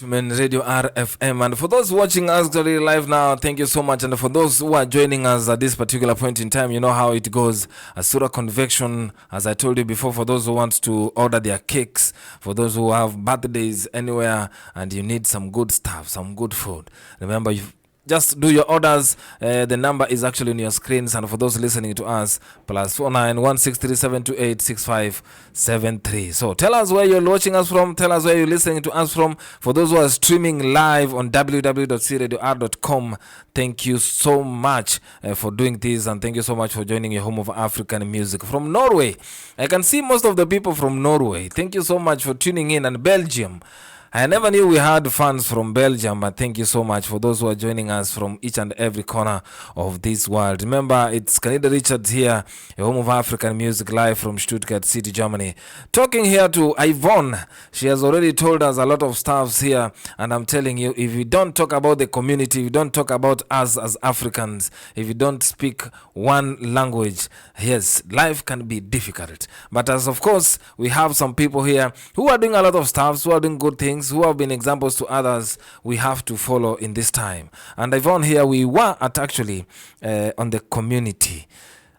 A: Radio RFM. And for those watching us actually live now, thank you so much. And for those who are joining us at this particular point in time, you know how it goes. Asura convection, as I told you before, for those who want to order their cakes, for those who have birthdays anywhere and you need some good stuff, some good food, remember, you just do your orders. The number is actually on your screens. And for those listening to us, +49 163 728 So tell us where you're watching us from. Tell us where you're listening to us from. For those who are streaming live on www.cradior.com, thank you so much for doing this. And thank you so much for joining your home of African music. From Norway, I can see most of the people from Norway. Thank you so much for tuning in. And Belgium, I never knew we had fans from Belgium, but thank you so much for those who are joining us from each and every corner of this world. Remember, it's Canida Richards here, a home of African music, live from Stuttgart City, Germany. Talking here to Yvonne. She has already told us a lot of stuffs here, and I'm telling you, if you don't talk about the community, if you don't talk about us as Africans, if you don't speak one language, yes, life can be difficult. But as of course, we have some people here who are doing a lot of stuff, who are doing good things, who have been examples to others, we have to follow in this time. And Yvonne, here we were at actually on the community.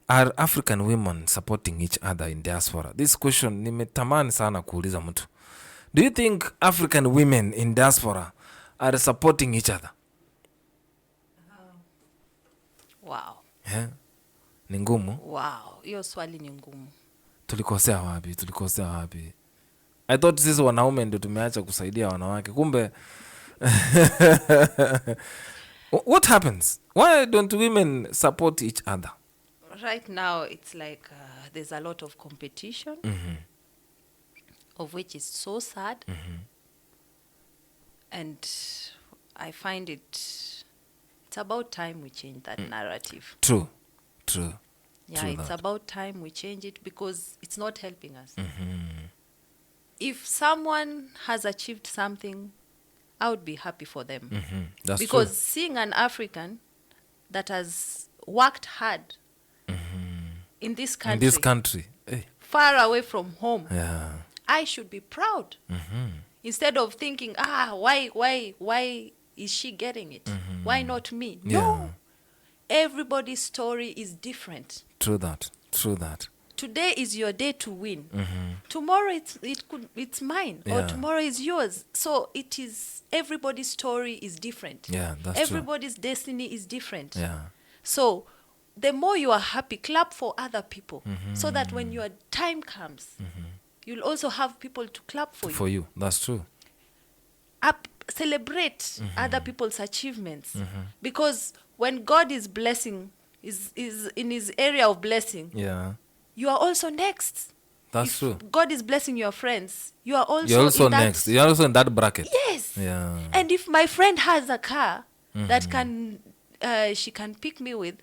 A: Are African women supporting each other in diaspora? This question nimetamani sana kuuliza mtu. Do you think African women in diaspora are supporting each other?
B: Wow.
A: Yeah. Ni ngumu?
B: Wow. Hiyo swali ni ngumu.
A: Tulikosea wapi? I thought sisi wanaume ndio tumeacha kusaidia wanawake. Kumbe what happens? Why don't women support each other?
B: Right now, it's like there's a lot of competition, of which is so sad. And I find it's about time we change that narrative.
A: True.
B: Yeah,
A: True
B: it's
A: that.
B: about time we change it because it's not helping us. If someone has achieved something, I would be happy for them.
A: That's
B: because
A: true.
B: seeing an African that has worked hard in this country,
A: In this country. Hey.
B: far away from home,
A: Yeah.
B: I should be proud. Instead of thinking, why is she getting it? Why not me?
A: Yeah.
B: No. Everybody's story is different.
A: True that.
B: Today is your day to win. Tomorrow it's mine, or
A: Yeah.
B: tomorrow is yours. So it is, everybody's story is different.
A: Yeah, that's
B: Everybody's destiny is different.
A: true. Yeah.
B: So the more you are happy, clap for other people, so that when your time comes, you'll also have people to clap for you.
A: For you. That's true.
B: Celebrate other people's achievements, because when God is blessing, is in his area of blessing,
A: Yeah.
B: you are also next.
A: That's
B: If
A: true.
B: God is blessing your friends, you are also
A: You're also
B: in that.
A: next. You're also in that bracket.
B: Yes.
A: Yeah.
B: And if my friend has a car that can she can pick me with,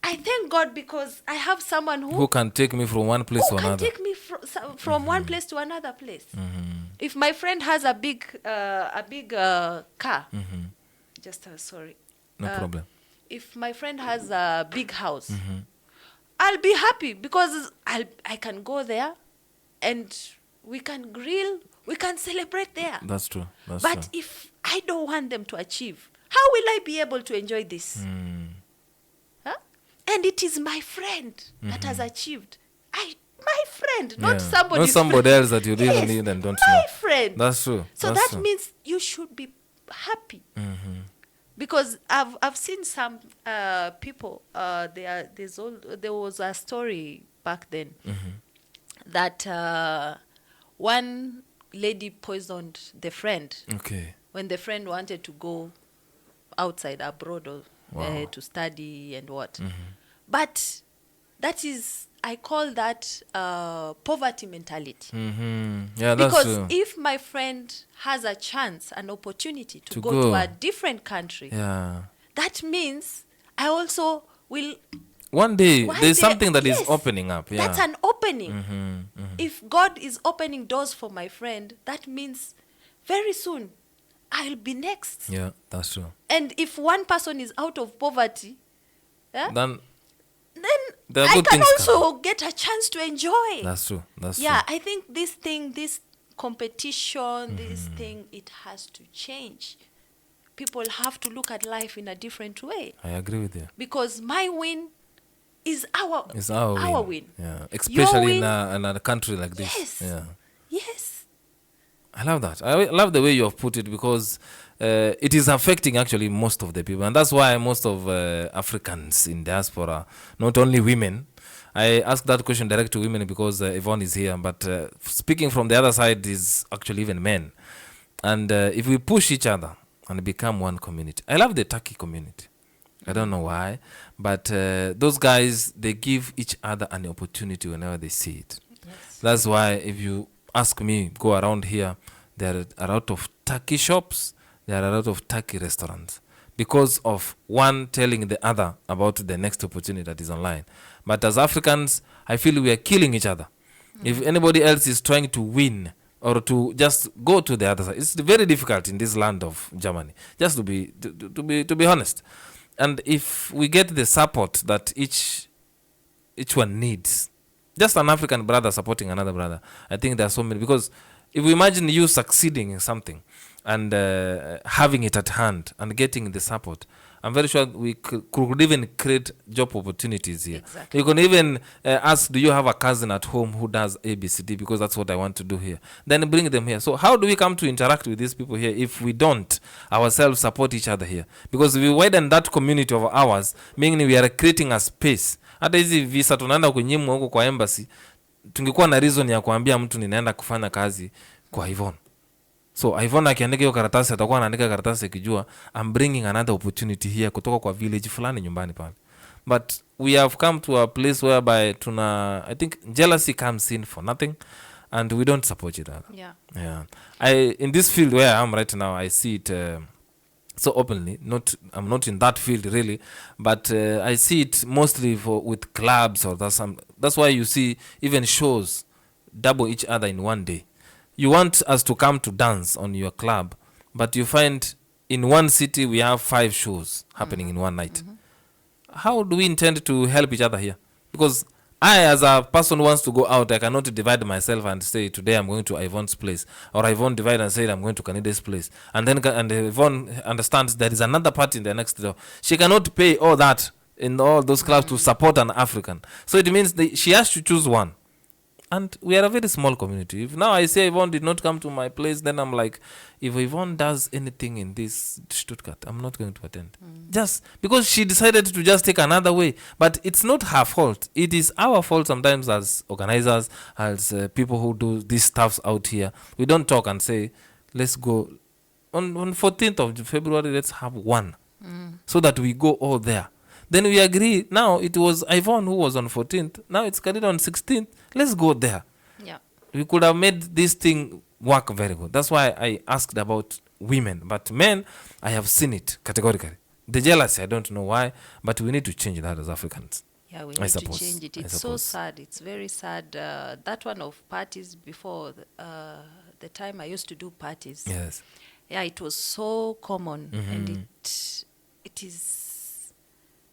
B: I thank God, because I have someone
A: Who can take me from one place to
B: who can
A: another?
B: take me from one place to another place. If my friend has a big car, just sorry.
A: No problem.
B: If my friend has a big house, I'll be happy, because I can go there and we can grill, we can celebrate there.
A: That's true. That's
B: But
A: true.
B: if I don't want them to achieve, how will I be able to enjoy this? Huh? And it is my friend that has achieved. My friend, not
A: Yeah.
B: somebody.
A: Not somebody else that you even need and don't
B: my
A: know.
B: friend.
A: That's true.
B: So
A: That's
B: that
A: true.
B: means you should be happy. Because I've seen some people. There was a story back then that one lady poisoned the friend
A: Okay.
B: when the friend wanted to go outside abroad, or
A: Wow.
B: to study and what. But that is, I call that poverty mentality.
A: Yeah, that's
B: Because
A: true.
B: if my friend has a chance, an opportunity to
A: To
B: go
A: go.
B: to a different country,
A: Yeah.
B: that means I also will.
A: One day,
B: One
A: there's
B: day-
A: something that is
B: yes,
A: opening up. Yeah.
B: That's an opening. If God is opening doors for my friend, that means very soon I'll be next.
A: Yeah, that's true.
B: And if one person is out of poverty, then
A: Then there are
B: I
A: good
B: can
A: things
B: also get a chance to enjoy.
A: that's true. That's
B: Yeah,
A: true.
B: I think this competition, this thing, it has to change. People have to look at life in a different way,
A: I agree with you.
B: because my win is our
A: It's our
B: win.
A: Yeah, especially
B: win-
A: in a country like this.
B: Yes.
A: Yeah.
B: Yes.
A: I love that. I love the way you have put it, because it is affecting actually most of the people. And that's why most of Africans in diaspora, not only women, I asked that question direct to women because Yvonne is here. But speaking from the other side is actually even men. And if we push each other and become one community. I love the Turkey community. I don't know why. But those guys, they give each other an opportunity whenever they see it.
B: Yes.
A: That's why if you ask me, go around here, there are a lot of Turkey shops, there are a lot of Turkey restaurants, because of one telling the other about the next opportunity that is online. But as Africans, I feel we are killing each other. If anybody else is trying to win or to just go to the other side, it's very difficult in this land of Germany, just to be honest. And if we get the support that each one needs, just an African brother supporting another brother, I think there are so many. Because if we imagine you succeeding in something and having it at hand and getting the support, I'm very sure we could even create job opportunities here.
B: Exactly.
A: You can even ask, do you have a cousin at home who does ABCD? Because that's what I want to do here. Then bring them here. So how do we come to interact with these people here if we don't ourselves support each other here? Because if we widen that community of ours, meaning we are creating a space. Hata hizi visa tunaenda kunyimwa huko kwa embassy, tungekuwa na reason ya kuambia mtu ninaenda kufanya kazi kwa Yvonne. So Yvonne akiandika hiyo karatasi, atakuwa anaandika karatasi akijua I'm bringing another opportunity here kutoka kwa village fulani nyumbani pale. But we have come to a place whereby I think jealousy comes in for nothing and we don't support each other. Yeah. In this field where I am right now, I see it so openly. I'm not in that field really, but I see it mostly with clubs or that's why you see even shows double each other in one day. You want us to come to dance on your club, but you find in one city we have 5 shows happening in one night. How do we intend to help each other here? Because I, as a person who wants to go out, I cannot divide myself and say today I'm going to Yvonne's place, or Yvonne divide and say I'm going to Kanide's place, and then Yvonne understands there is another party in the next door. She cannot pay all that in all those clubs to support an African. So it means she has to choose one. And we are a very small community. If now I say Yvonne did not come to my place, then I'm like, if Yvonne does anything in this Stuttgart, I'm not going to attend. Just because she decided to just take another way. But it's not her fault. It is our fault sometimes as organizers, as people who do these stuffs out here. We don't talk and say, let's go. On 14th of February, let's have one. So that we go all there. Then we agree. Now it was Yvonne who was on 14th. Now it's Kadida on 16th. Let's go there.
B: Yeah.
A: We could have made this thing work very good. That's why I asked about women. But men, I have seen it categorically. The jealousy, I don't know why, but we need to change that as Africans.
B: Yeah, we need to change it. It's so sad. It's very sad. That one of parties before the time I used to do parties.
A: Yes.
B: Yeah, it was so common, and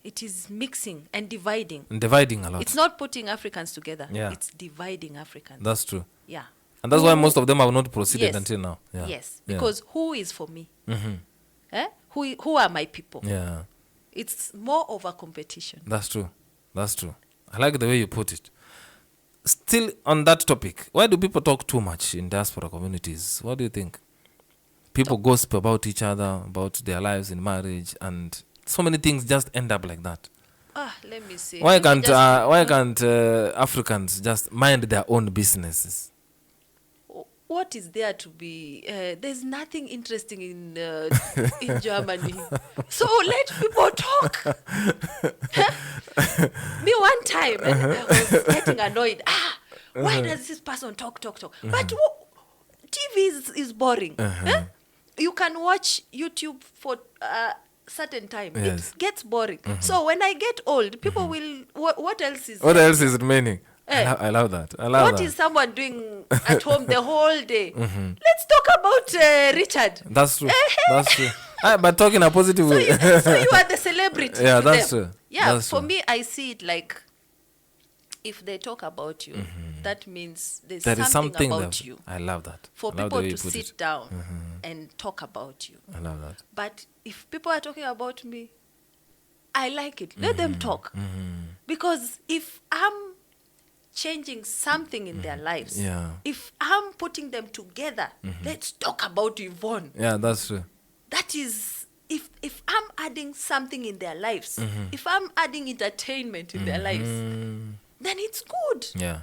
B: it is mixing and dividing.
A: And dividing a lot.
B: It's not putting Africans together.
A: Yeah.
B: It's dividing Africans.
A: That's true.
B: Yeah.
A: And that's why most of them have not proceeded until now. Yeah.
B: Yes. Because who is for me? Who are my people?
A: Yeah.
B: It's more of a competition.
A: That's true. That's true. I like the way you put it. Still on that topic, why do people talk too much in diaspora communities? What do you think? People gossip about each other, about their lives in marriage, and so many things just end up like that.
B: Let me see.
A: Why can't Africans just mind their own businesses?
B: What is there to be? There's nothing interesting in Germany. So let people talk. Me one time, I was getting annoyed. Why does this person talk? But TV is boring. You can watch YouTube for certain time.
A: Yes.
B: It gets boring. So when I get old, people will. What else is?
A: What else is remaining? I love that.
B: What is someone doing at home the whole day? Let's talk about Richard.
A: That's true. That's true. But talking a positive way.
B: So you are the celebrity.
A: Yeah, that's true.
B: Yeah,
A: that's
B: for
A: true.
B: me, I see it like if they talk about you, that means there is something about you.
A: I love that.
B: For people to sit down and talk about you.
A: I love that.
B: But if people are talking about me, I like it. Let them talk. Because if I'm changing something in their lives, if I'm putting them together, let's talk about Yvonne.
A: Yeah, that's true.
B: That is, if I'm adding something in their lives, if I'm adding entertainment in their lives, then it's good.
A: Yeah.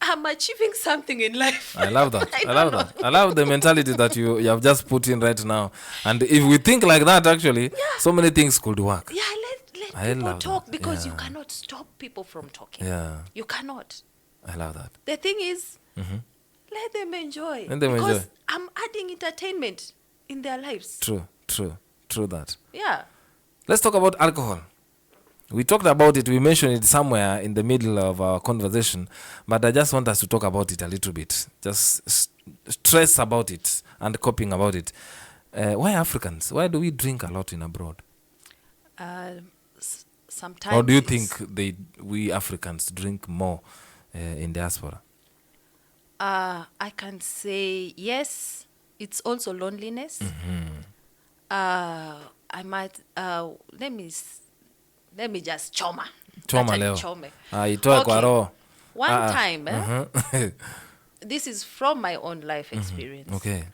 B: I'm achieving something in life.
A: I love that. I love that. I love the mentality that you have just put in right now. And if we think like that, actually, so many things could work.
B: Yeah, let people talk because you cannot stop people from talking.
A: Yeah.
B: You cannot.
A: I love that.
B: The thing is, Let them enjoy.
A: Let them
B: because
A: enjoy.
B: I'm adding entertainment in their lives.
A: True that.
B: Yeah.
A: Let's talk about alcohol. We talked about it. We mentioned it somewhere in the middle of our conversation, but I just want us to talk about it a little bit. Just stress about it and coping about it. Why Africans? Why do we drink a lot in abroad?
B: Sometimes.
A: Or do you think we Africans drink more in diaspora?
B: I can say yes. It's also loneliness. I might let me just choma
A: leo.
B: chome.
A: Itoe kwa roho.
B: One time, this is from my own life experience.
A: Okay.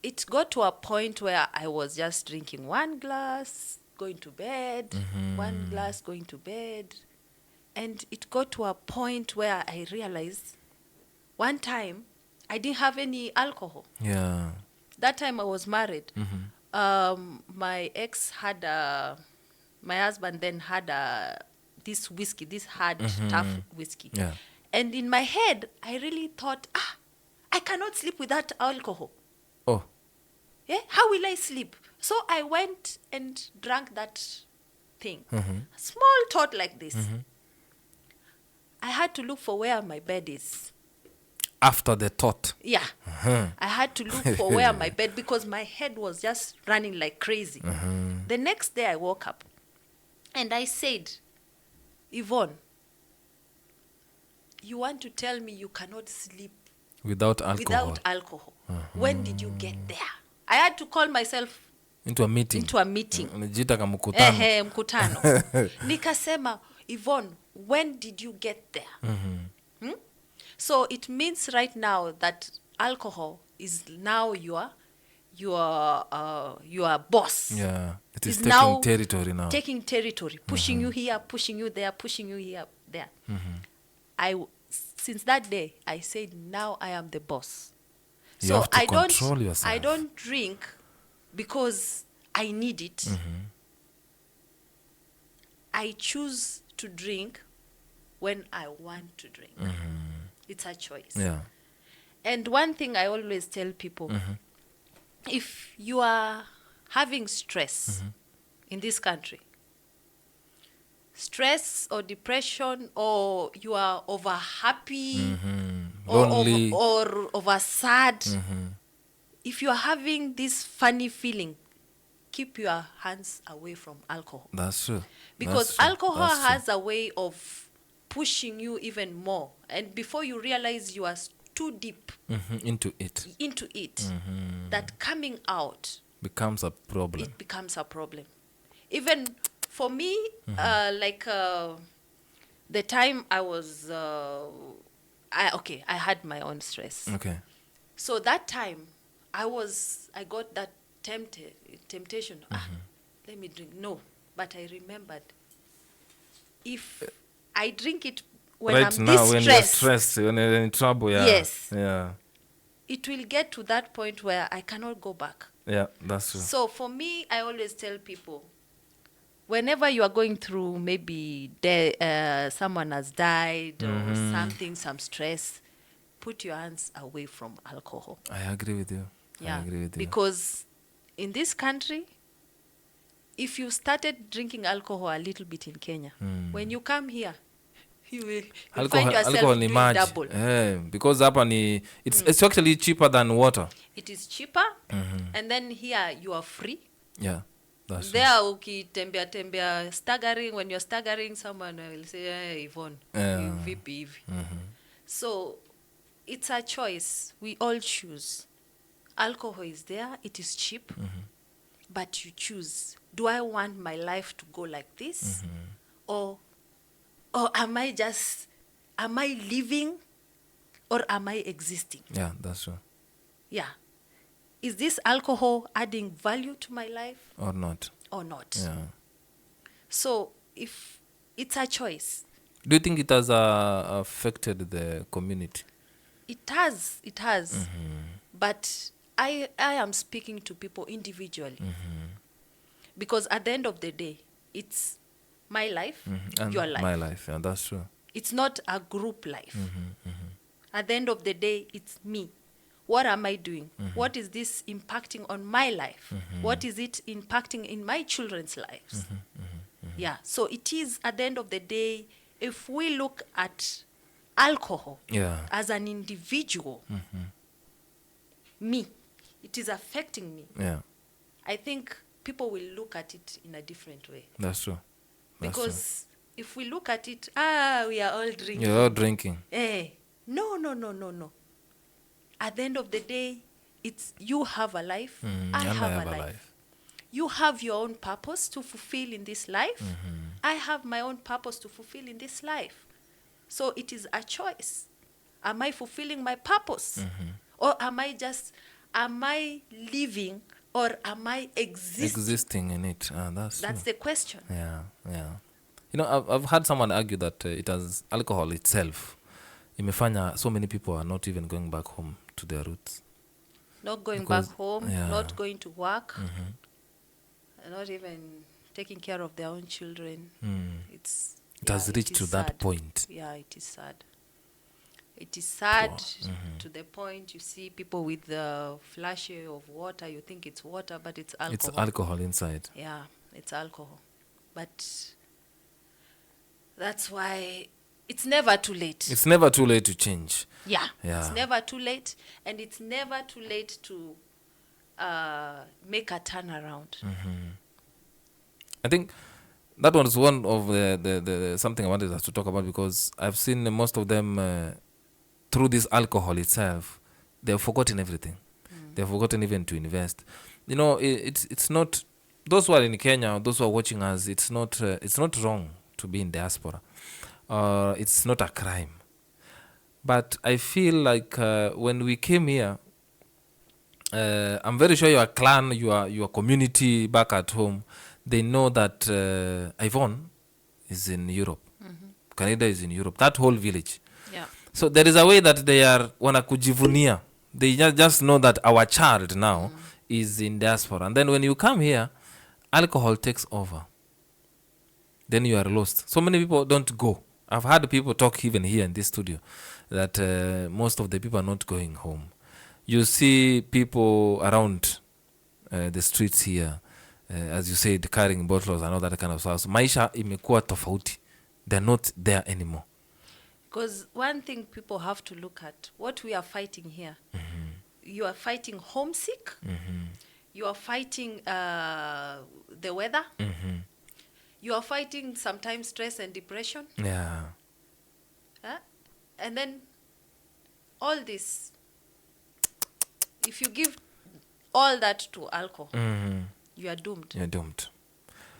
B: It got to a point where I was just drinking one glass, going to bed, one glass, going to bed. And it got to a point where I realized one time I didn't have any alcohol.
A: Yeah.
B: That time I was married. My ex had my husband then had this whiskey, this hard, tough whiskey.
A: Yeah.
B: And in my head, I really thought, I cannot sleep without alcohol.
A: Oh.
B: Yeah, how will I sleep? So I went and drank that thing. A small thought like this. I had to look for where my bed is.
A: After the thought.
B: Yeah. I had to look for where my bed, because my head was just running like crazy. The next day I woke up and I said, Yvonne, you want to tell me you cannot sleep
A: Without alcohol.
B: When did you get there? I had to call myself
A: into a meeting. Unajiita kama mkutano.
B: Mkutano. Nikasema, Yvonne, when did you get there? So it means right now that alcohol is now your boss.
A: Yeah. It is
B: Is
A: taking
B: now
A: territory now.
B: Taking territory, pushing you here, pushing you there, pushing you here, there. Since that day, I said, now I am the boss.
A: You have to control yourself.
B: I don't drink because I need it. I choose to drink when I want to drink. It's a choice.
A: Yeah.
B: And one thing I always tell people, if you are having stress in this country, stress or depression, or you are over happy,
A: Lonely,
B: or over sad, if you are having this funny feeling, keep your hands away from alcohol.
A: That's true.
B: Because alcohol has a way of pushing you even more, and before you realize you are too deep
A: into it,
B: that coming out
A: becomes a problem.
B: It becomes a problem. Even for me, the time I was, I had my own stress.
A: Okay.
B: So that time, I got that temptation. Let me drink. No, but I remembered, if I drink it when
A: right
B: I'm
A: now,
B: this
A: when you're stressed, when you're in trouble,
B: yes,
A: it
B: will get to that point where I cannot go back.
A: Yeah, that's true.
B: So for me, I always tell people, whenever you are going through maybe someone has died or something, some stress, put your hands away from alcohol.
A: I agree with you.
B: Yeah,
A: I agree with you.
B: because in this country, if you started drinking alcohol a little bit in Kenya, when you come here, you will find yourself doing double.
A: Because it's actually cheaper than water.
B: It is cheaper, and then here you are free.
A: Yeah, that's
B: there ukitembea staggering. When you're staggering, someone will say, hey, Yvonne, vipi hivi. So it's a choice. We all choose. Alcohol is there. It is cheap. But you choose. Do I want my life to go like this? Or am I living, or am I existing?
A: Yeah, that's true.
B: Yeah. Is this alcohol adding value to my life?
A: Or not?
B: Yeah. So if it's a choice.
A: Do you think it has affected the community?
B: It has. But I am speaking to people individually. Because at the end of the day, it's my life,
A: and
B: your life.
A: My life, yeah, that's true.
B: It's not a group life. At the end of the day, it's me. What am I doing? What is this impacting on my life? What is it impacting in my children's lives? Yeah, so it is, at the end of the day, if we look at alcohol as an individual, me, it is affecting me.
A: Yeah.
B: I think people will look at it in a different way.
A: That's true.
B: Because if we look at it, we are all drinking.
A: You're all drinking.
B: No. At the end of the day, it's you have a life, I have a life. You have your own purpose to fulfill in this life. I have my own purpose to fulfill in this life. So it is a choice. Am I fulfilling my purpose? Or am I living, or am I existing?
A: Existing in it. That's
B: the question.
A: Yeah. You know, I've had someone argue that it has alcohol itself. Imefanya so many people are not even going back home to their roots.
B: Not going back home, not going to work, not even taking care of their own children. It has reached to that point. Yeah, it is sad. It is sad to the point you see people with the flash of water. You think it's water, but it's alcohol.
A: It's alcohol inside.
B: Yeah, it's alcohol. But that's why it's never too late.
A: It's never too late to change.
B: Yeah. It's never too late. And it's never too late to make a turnaround.
A: I think that was one of the something I wanted us to talk about, because I've seen most of them through this alcohol itself, they've forgotten everything. They've forgotten even to invest. You know, it's not, those who are in Kenya, those who are watching us, it's not wrong to be in diaspora. It's not a crime. But I feel like when we came here, I'm very sure your clan, your community back at home, they know that Yvonne is in Europe. Canada is in Europe. That whole village.
B: Yeah.
A: So there is a way that they are wanakujivunia. They just know that our child now is in diaspora. And then when you come here, alcohol takes over. Then you are lost. So many people don't go. I've had people talk even here in this studio that most of the people are not going home. You see people around the streets here, as you said, carrying bottles and all that kind of stuff. So maisha imekuwa tofauti. They're not there anymore.
B: Because one thing people have to look at, what we are fighting here, you are fighting homesick, you are fighting the weather, you are fighting sometimes stress and depression.
A: Yeah.
B: And then all this, if you give all that to alcohol, you are doomed.
A: You're doomed.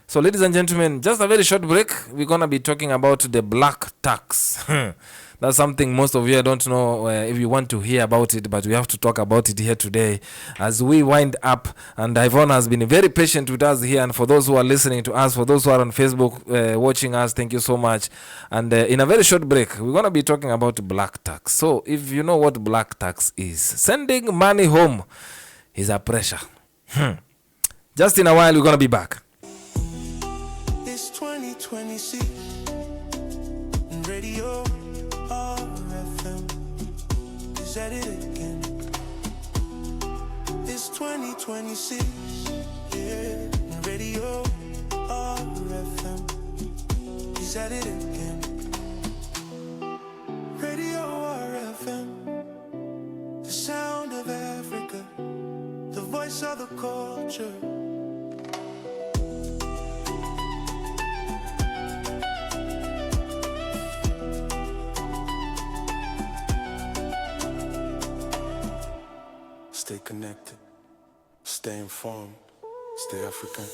A: So, ladies and gentlemen, just a very short break. We're going to be talking about the black tax. That's something most of you don't know if you want to hear about it, but we have to talk about it here today as we wind up. And Yvonne has been very patient with us here. And for those who are listening to us, for those who are on Facebook watching us, thank you so much. And in a very short break, we're going to be talking about black tax. So if you know what black tax is, sending money home is a pressure. Just in a while, we're going to be back.
D: It's 2026 and radio RFM is at it again. It's 2026, yeah, and radio RFM is at it again. Radio RFM, the sound of Africa, the voice of the culture. Stay connected, stay informed, stay African.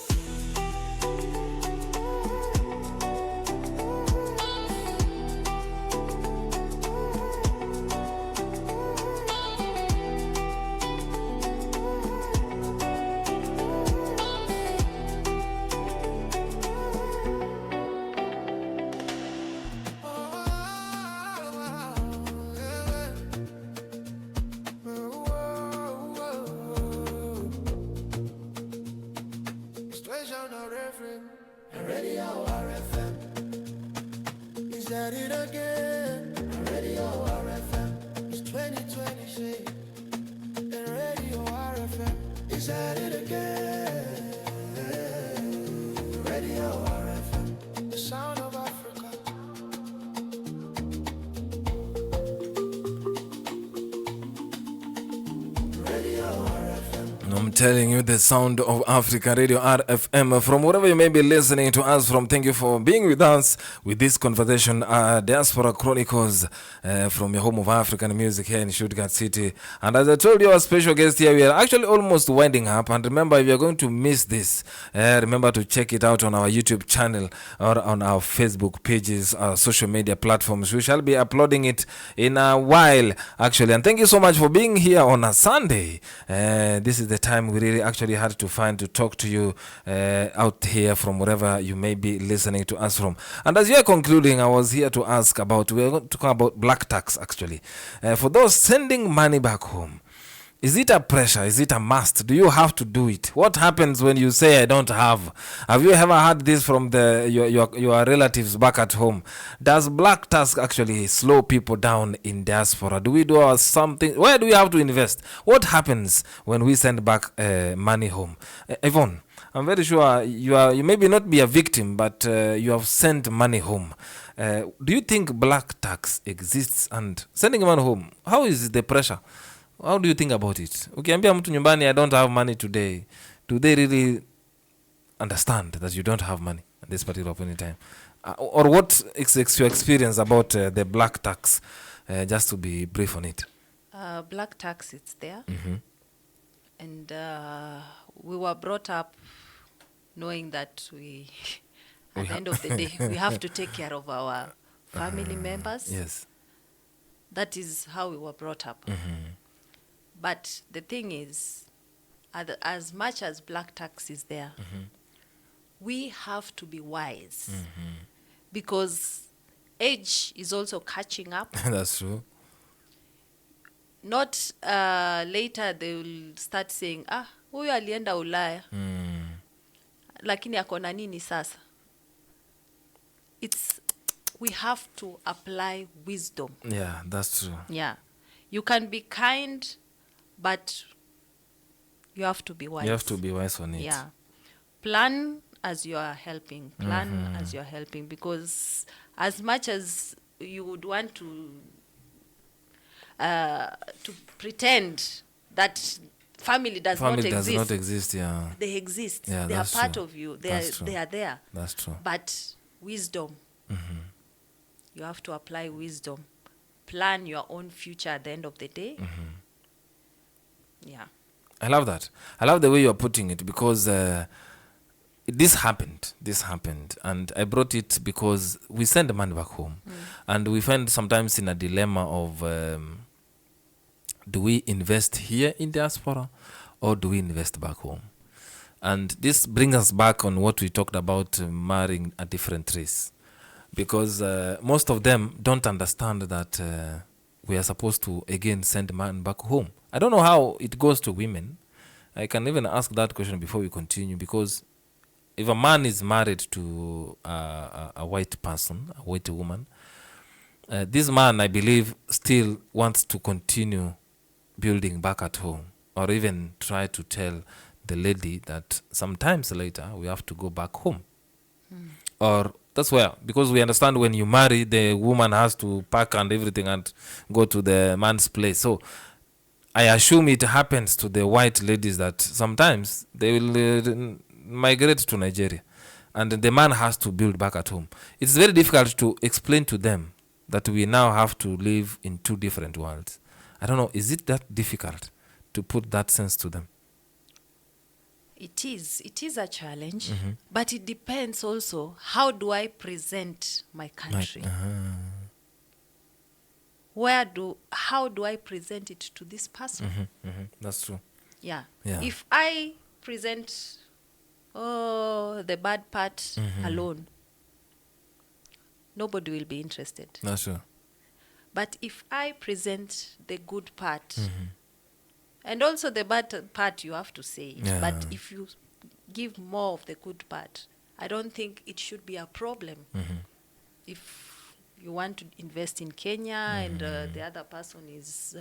D: any shade. And Radio RFM is at it again. Radio RFM, the sound of Africa. Radio RFM.
A: I'm telling you, the sound of Africa, Radio RFM. From wherever you may be listening to us from, thank you for being with us with this conversation. Diaspora Chronicles from your home of African music here in Stuttgart City. And as I told you, our special guest here, we are actually almost winding up. And remember, if you're going to miss this, remember to check it out on our YouTube channel or on our Facebook pages, our social media platforms. We shall be uploading it in a while, actually. And thank you so much for being here on a Sunday. This is the time we really actually had to find to talk to you out here from wherever you may be listening to us from. And as you are concluding, I was here to ask about, we're going to talk about black tax actually. For those sending money back home, is it a pressure? Is it a must? Do you have to do it? What happens when you say I don't have? Have you ever heard this from your relatives back at home? Does black tax actually slow people down in diaspora? Do we do something? Where do we have to invest? What happens when we send back money home? Yvonne, I'm very sure you maybe not be a victim, but you have sent money home. Do you think black tax exists? And sending money home, how is the pressure? How do you think about it? Ukiambia mtu nyumbani, I don't have money today, do they really understand that you don't have money at this particular point in time? Or what is your experience about the black tax? Just to be brief on it.
B: Black tax, it's there.
A: Mm-hmm.
B: And we were brought up knowing that at the end of the day, we have to take care of our family members.
A: Yes.
B: That is how we were brought up.
A: Mm-hmm.
B: But the thing is, as much as black tax is there,
A: Mm-hmm.
B: we have to be wise.
A: Mm-hmm.
B: Because age is also catching up.
A: That's true.
B: Not later they will start saying, huyu alienda Ulaya. Lakini akona nini sasa? We have to apply wisdom.
A: Yeah, that's true.
B: Yeah. You can be kind, but you have to be wise.
A: You have to be wise on it.
B: Yeah. Plan as you are helping. Plan as you are helping. Because as much as you would want to pretend that family does not exist.
A: Yeah.
B: They exist.
A: Yeah,
B: they are
A: that's
B: part
A: true.
B: of you.
A: That's
B: They are there.
A: That's true.
B: But wisdom.
A: Mm-hmm.
B: You have to apply wisdom. Plan your own future at the end of the day.
A: Mm-hmm.
B: Yeah.
A: I love that. I love the way you're putting it, because this happened, and I brought it because we send money back home, and we find sometimes in a dilemma of do we invest here in diaspora or do we invest back home? And this brings us back on what we talked about, marrying a different race, because most of them don't understand that we are supposed to again send man back home. I don't know how it goes to women. I can even ask that question before we continue, because if a man is married to a white person, a white woman, this man, I believe, still wants to continue building back at home, or even try to tell the lady that sometimes later we have to go back home. Or that's where, because we understand when you marry, the woman has to pack and everything and go to the man's place. So I assume it happens to the white ladies that sometimes they will migrate to Nigeria and the man has to build back at home. It's very difficult to explain to them that we now have to live in two different worlds. I don't know, is it that difficult to put that sense to them?
B: It is a challenge, but it depends also, how do I present my country? How do I present it to this person?
A: That's true.
B: Yeah.
A: Yeah.
B: If I present the bad part alone, nobody will be interested.
A: That's true.
B: But if I present the good part, and also the bad part you have to say it,
A: Yeah.
B: but if you give more of the good part, I don't think it should be a problem if you want to invest in Kenya and the other person is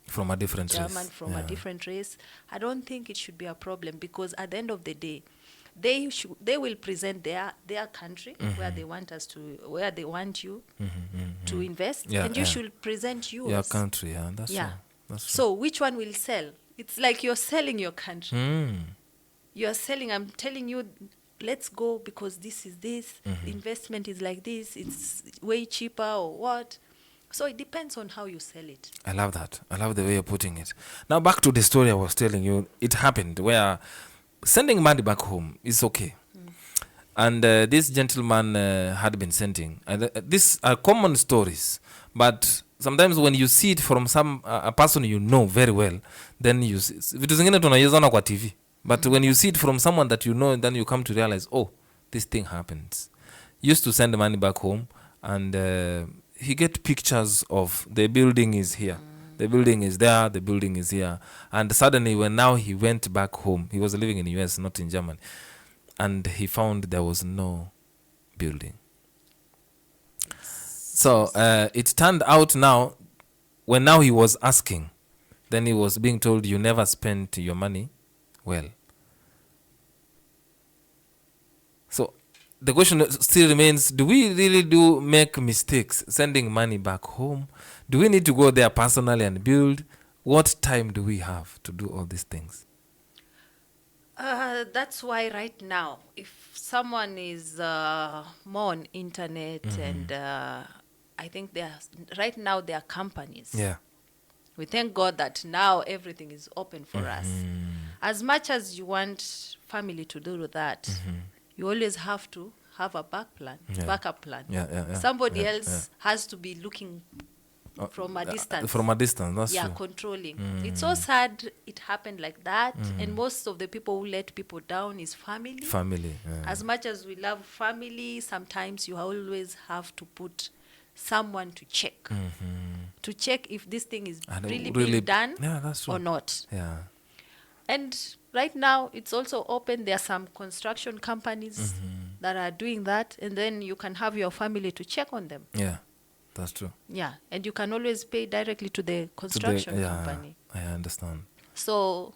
A: From a different
B: German
A: race.
B: from a different race, I don't think it should be a problem, because at the end of the day, they will present their country where they want us to, where they want you to invest,
A: Yeah,
B: and you
A: yeah.
B: should present yours.
A: Your country, yeah, that's
B: Yeah.
A: true. That's true.
B: So which one will sell? It's like you're selling your country.
A: Mm.
B: You're selling, I'm telling you, let's go because this is this, investment is like this, it's way cheaper or what. So it depends on how you sell it.
A: I love that. I love the way you're putting it. Now back to the story I was telling you. It happened where sending money back home is okay. And this gentleman had been sending. These are common stories, but sometimes when you see it from a person you know very well, then you see, vitu zingine tunaiona kwa TV. But when you see it from someone that you know, then you come to realize, oh, this thing happens. Used to send money back home, and he get pictures of the building is here. The building is there, the building is here. And suddenly, when now he went back home, he was living in the US, not in Germany, and he found there was no building. So it turned out now, when now he was asking, then he was being told, you never spent your money well. So the question still remains, do we really make mistakes sending money back home? Do we need to go there personally and build? What time do we have to do all these things?
B: That's why right now, if someone is more on internet and I think right now there are companies.
A: Yeah.
B: We thank God that now everything is open for us. As much as you want family to do that, you always have to have a backup plan. Somebody else has to be looking from a distance.
A: From a distance, that's true.
B: Controlling. It's so sad it happened like that. And most of the people who let people down is family.
A: Family.
B: As much as we love family, sometimes you always have to put someone to check. To check if this thing is really being done or not.
A: Yeah.
B: And right now, it's also open. There are some construction companies that are doing that. And then you can have your family to check on them.
A: Yeah, that's true.
B: Yeah, and you can always pay directly to the construction company.
A: I understand.
B: So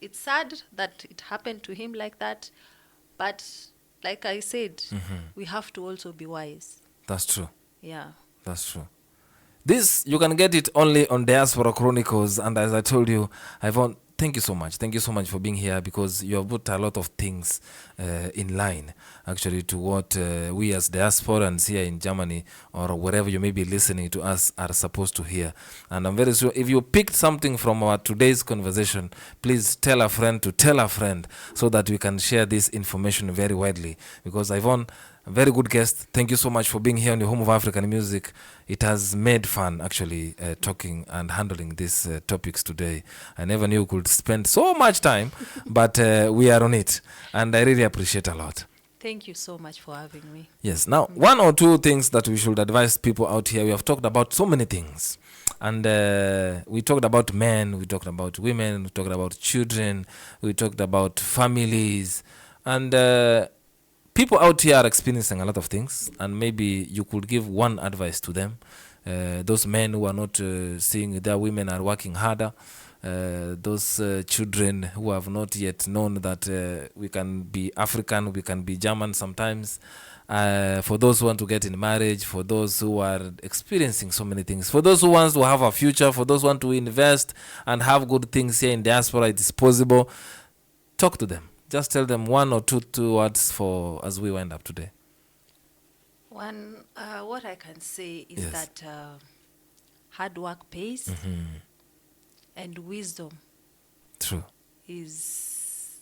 B: it's sad that it happened to him like that. But like I said, we have to also be wise.
A: That's true.
B: Yeah.
A: That's true. This, you can get it only on Diaspora Chronicles. And as I told you, Yvonne, thank you so much. Thank you so much for being here, because you have put a lot of things in line, actually, to what we as diasporans here in Germany or wherever you may be listening to us are supposed to hear. And I'm very sure if you picked something from our today's conversation, please tell a friend to tell a friend so that we can share this information very widely. Because Yvonne, a very good guest. Thank you so much for being here on the Home of African Music. It has made fun, actually, talking and handling these topics today. I never knew we could spend so much time, but we are on it. And I really appreciate a lot.
B: Thank you so much for having me.
A: Yes. Now, one or two things that we should advise people out here. We have talked about so many things. And we talked about men, we talked about women, we talked about children, we talked about families. And people out here are experiencing a lot of things, and maybe you could give one advice to them. Those men who are not seeing their women are working harder. Those children who have not yet known that we can be African, we can be German sometimes. For those who want to get in marriage, for those who are experiencing so many things, for those who want to have a future, for those who want to invest and have good things here in diaspora, it is possible. Talk to them. Just tell them one or two words for as we wind up today.
B: One, what I can say is
A: Yes.
B: that hard work pays, and wisdom
A: True.
B: is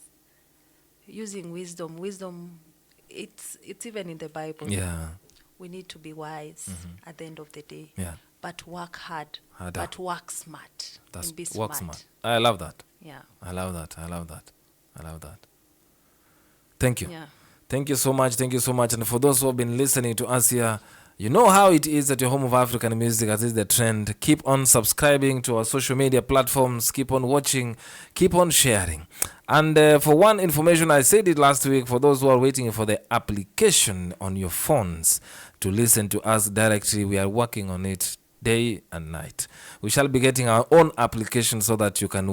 B: using wisdom. Wisdom, it's even in the Bible.
A: Yeah.
B: We need to be wise at the end of the day.
A: Yeah.
B: But work hard.
A: Harder.
B: But work smart.
A: That's
B: and be
A: work
B: smart.
A: smart. I love that.
B: Yeah.
A: I love that. I love that. I love that. Thank you.
B: Yeah.
A: Thank you so much. Thank you so much. And for those who have been listening to us here, You know how it is at your home of African music, as is the trend. Keep on subscribing to our social media platforms. Keep on watching. Keep on sharing. And for one information, I said it last week, for those who are waiting for the application on your phones to listen to us directly, we are working on it day and night. We shall be getting our own application so that you can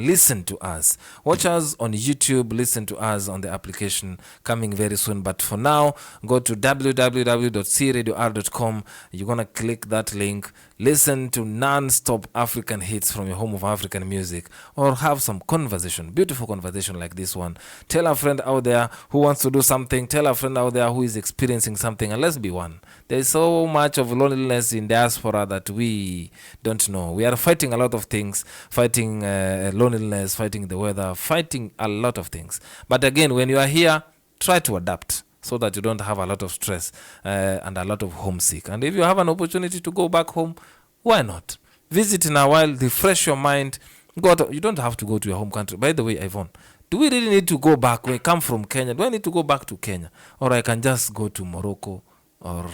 A: listen to us. Watch us on YouTube, listen to us on the application, coming very soon. But for now, go to www.cradior.com. You're going to click that link, listen to non-stop African hits from your home of African music, or have some conversation, beautiful conversation like this one. Tell a friend out there who wants to do something. Tell a friend out there who is experiencing something, and let's be one. There's so much of loneliness in diaspora that we don't know. We are fighting a lot of things, fighting loneliness, fighting the weather, fighting a lot of things. But again, when you are here, try to adapt so that you don't have a lot of stress and a lot of homesick. And if you have an opportunity to go back home, why not? Visit in a while, refresh your mind. You don't have to go to your home country. By the way, Yvonne, do we really need to go back? When I come from Kenya, do I need to go back to Kenya? Or I can just go to Morocco or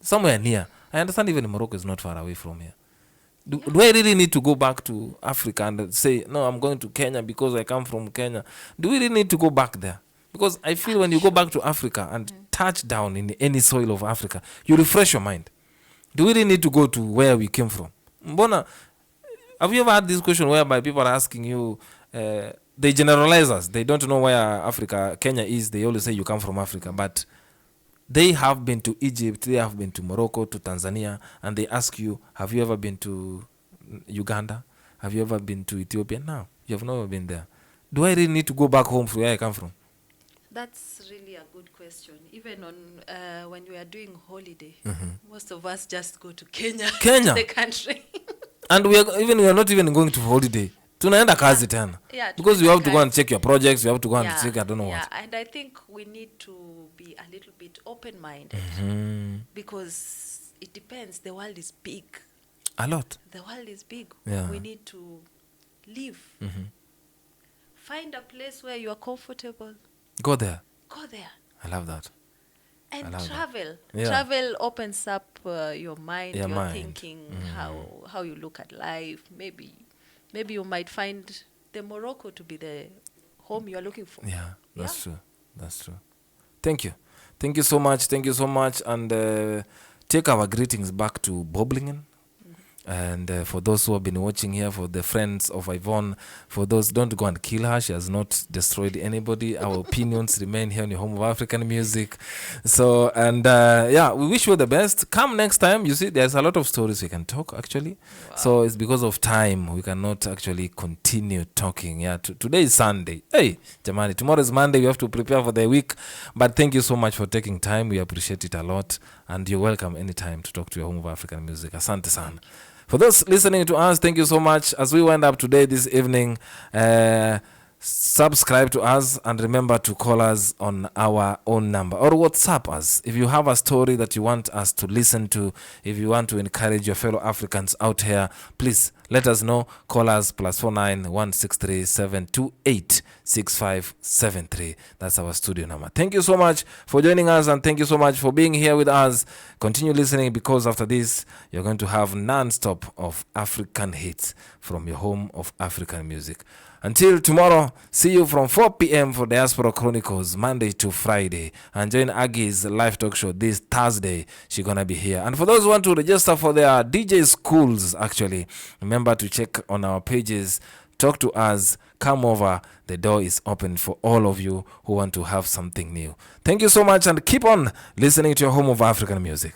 A: somewhere near? I understand even Morocco is not far away from here. Do I really need to go back to Africa and say, no, I'm going to Kenya because I come from Kenya? Do we really need to go back there? Because I feel when you go back to Africa and touch down in any soil of Africa, you refresh your mind. Do we really need to go to where we came from? Mbona, have you ever had this question whereby people are asking you, they generalize us. They don't know where Kenya is. They always say you come from Africa. But they have been to Egypt, they have been to Morocco, to Tanzania, and they ask you, have you ever been to Uganda? Have you ever been to Ethiopia? No, you have never been there. Do I really need to go back home from where I come from?
B: That's really a good question. Even on when we are doing holiday, most of us just go to Kenya. The country.
A: And we are not even going to holiday. Tunaenda kazi tena. Because you have to go and check your projects, you have to go and check I don't know what.
B: And I think we need to be a little bit open-minded because it depends. The world is big.
A: A lot.
B: The world is big.
A: Yeah.
B: We need to live. Find a place where you are comfortable.
A: Go there.
B: I
A: love that.
B: And travel.
A: Yeah.
B: Travel opens up your mind, your
A: mind.
B: thinking, how you look at life. Maybe you might find the Morocco to be the home you are looking for.
A: Yeah, that's true. That's true. Thank you. Thank you so much. Thank you so much. And take our greetings back to Boblingen. And for those who have been watching here, for the friends of Yvonne, for those, don't go and kill her. She has not destroyed anybody. Our opinions remain here on your home of African music. So, and we wish you the best. Come next time. You see, there's a lot of stories we can talk, actually. Wow. So it's because of time. We cannot actually continue talking. Yeah, today is Sunday. Hey, Jamani, tomorrow is Monday. We have to prepare for the week. But thank you so much for taking time. We appreciate it a lot. And you're welcome anytime to talk to your home of African music. Asante sana. For those listening to us, thank you so much. As we wind up today, this evening, subscribe to us and remember to call us on our own number or WhatsApp us. If you have a story that you want us to listen to, if you want to encourage your fellow Africans out here, please let us know. Call us +49 163 728 6573. That's our studio number. Thank you so much for joining us and thank you so much for being here with us. Continue listening because after this, you're going to have non-stop of African hits from your home of African music. Until tomorrow, see you from 4 p.m. for Diaspora Chronicles, Monday to Friday. And join Aggie's live talk show this Thursday. She's going to be here. And for those who want to register for their DJ schools, actually, remember to check on our pages. Talk to us. Come over. The door is open for all of you who want to have something new. Thank you so much and keep on listening to your home of African music.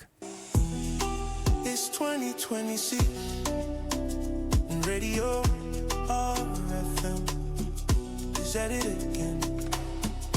D: It's 2026 Radio RFM is at it again.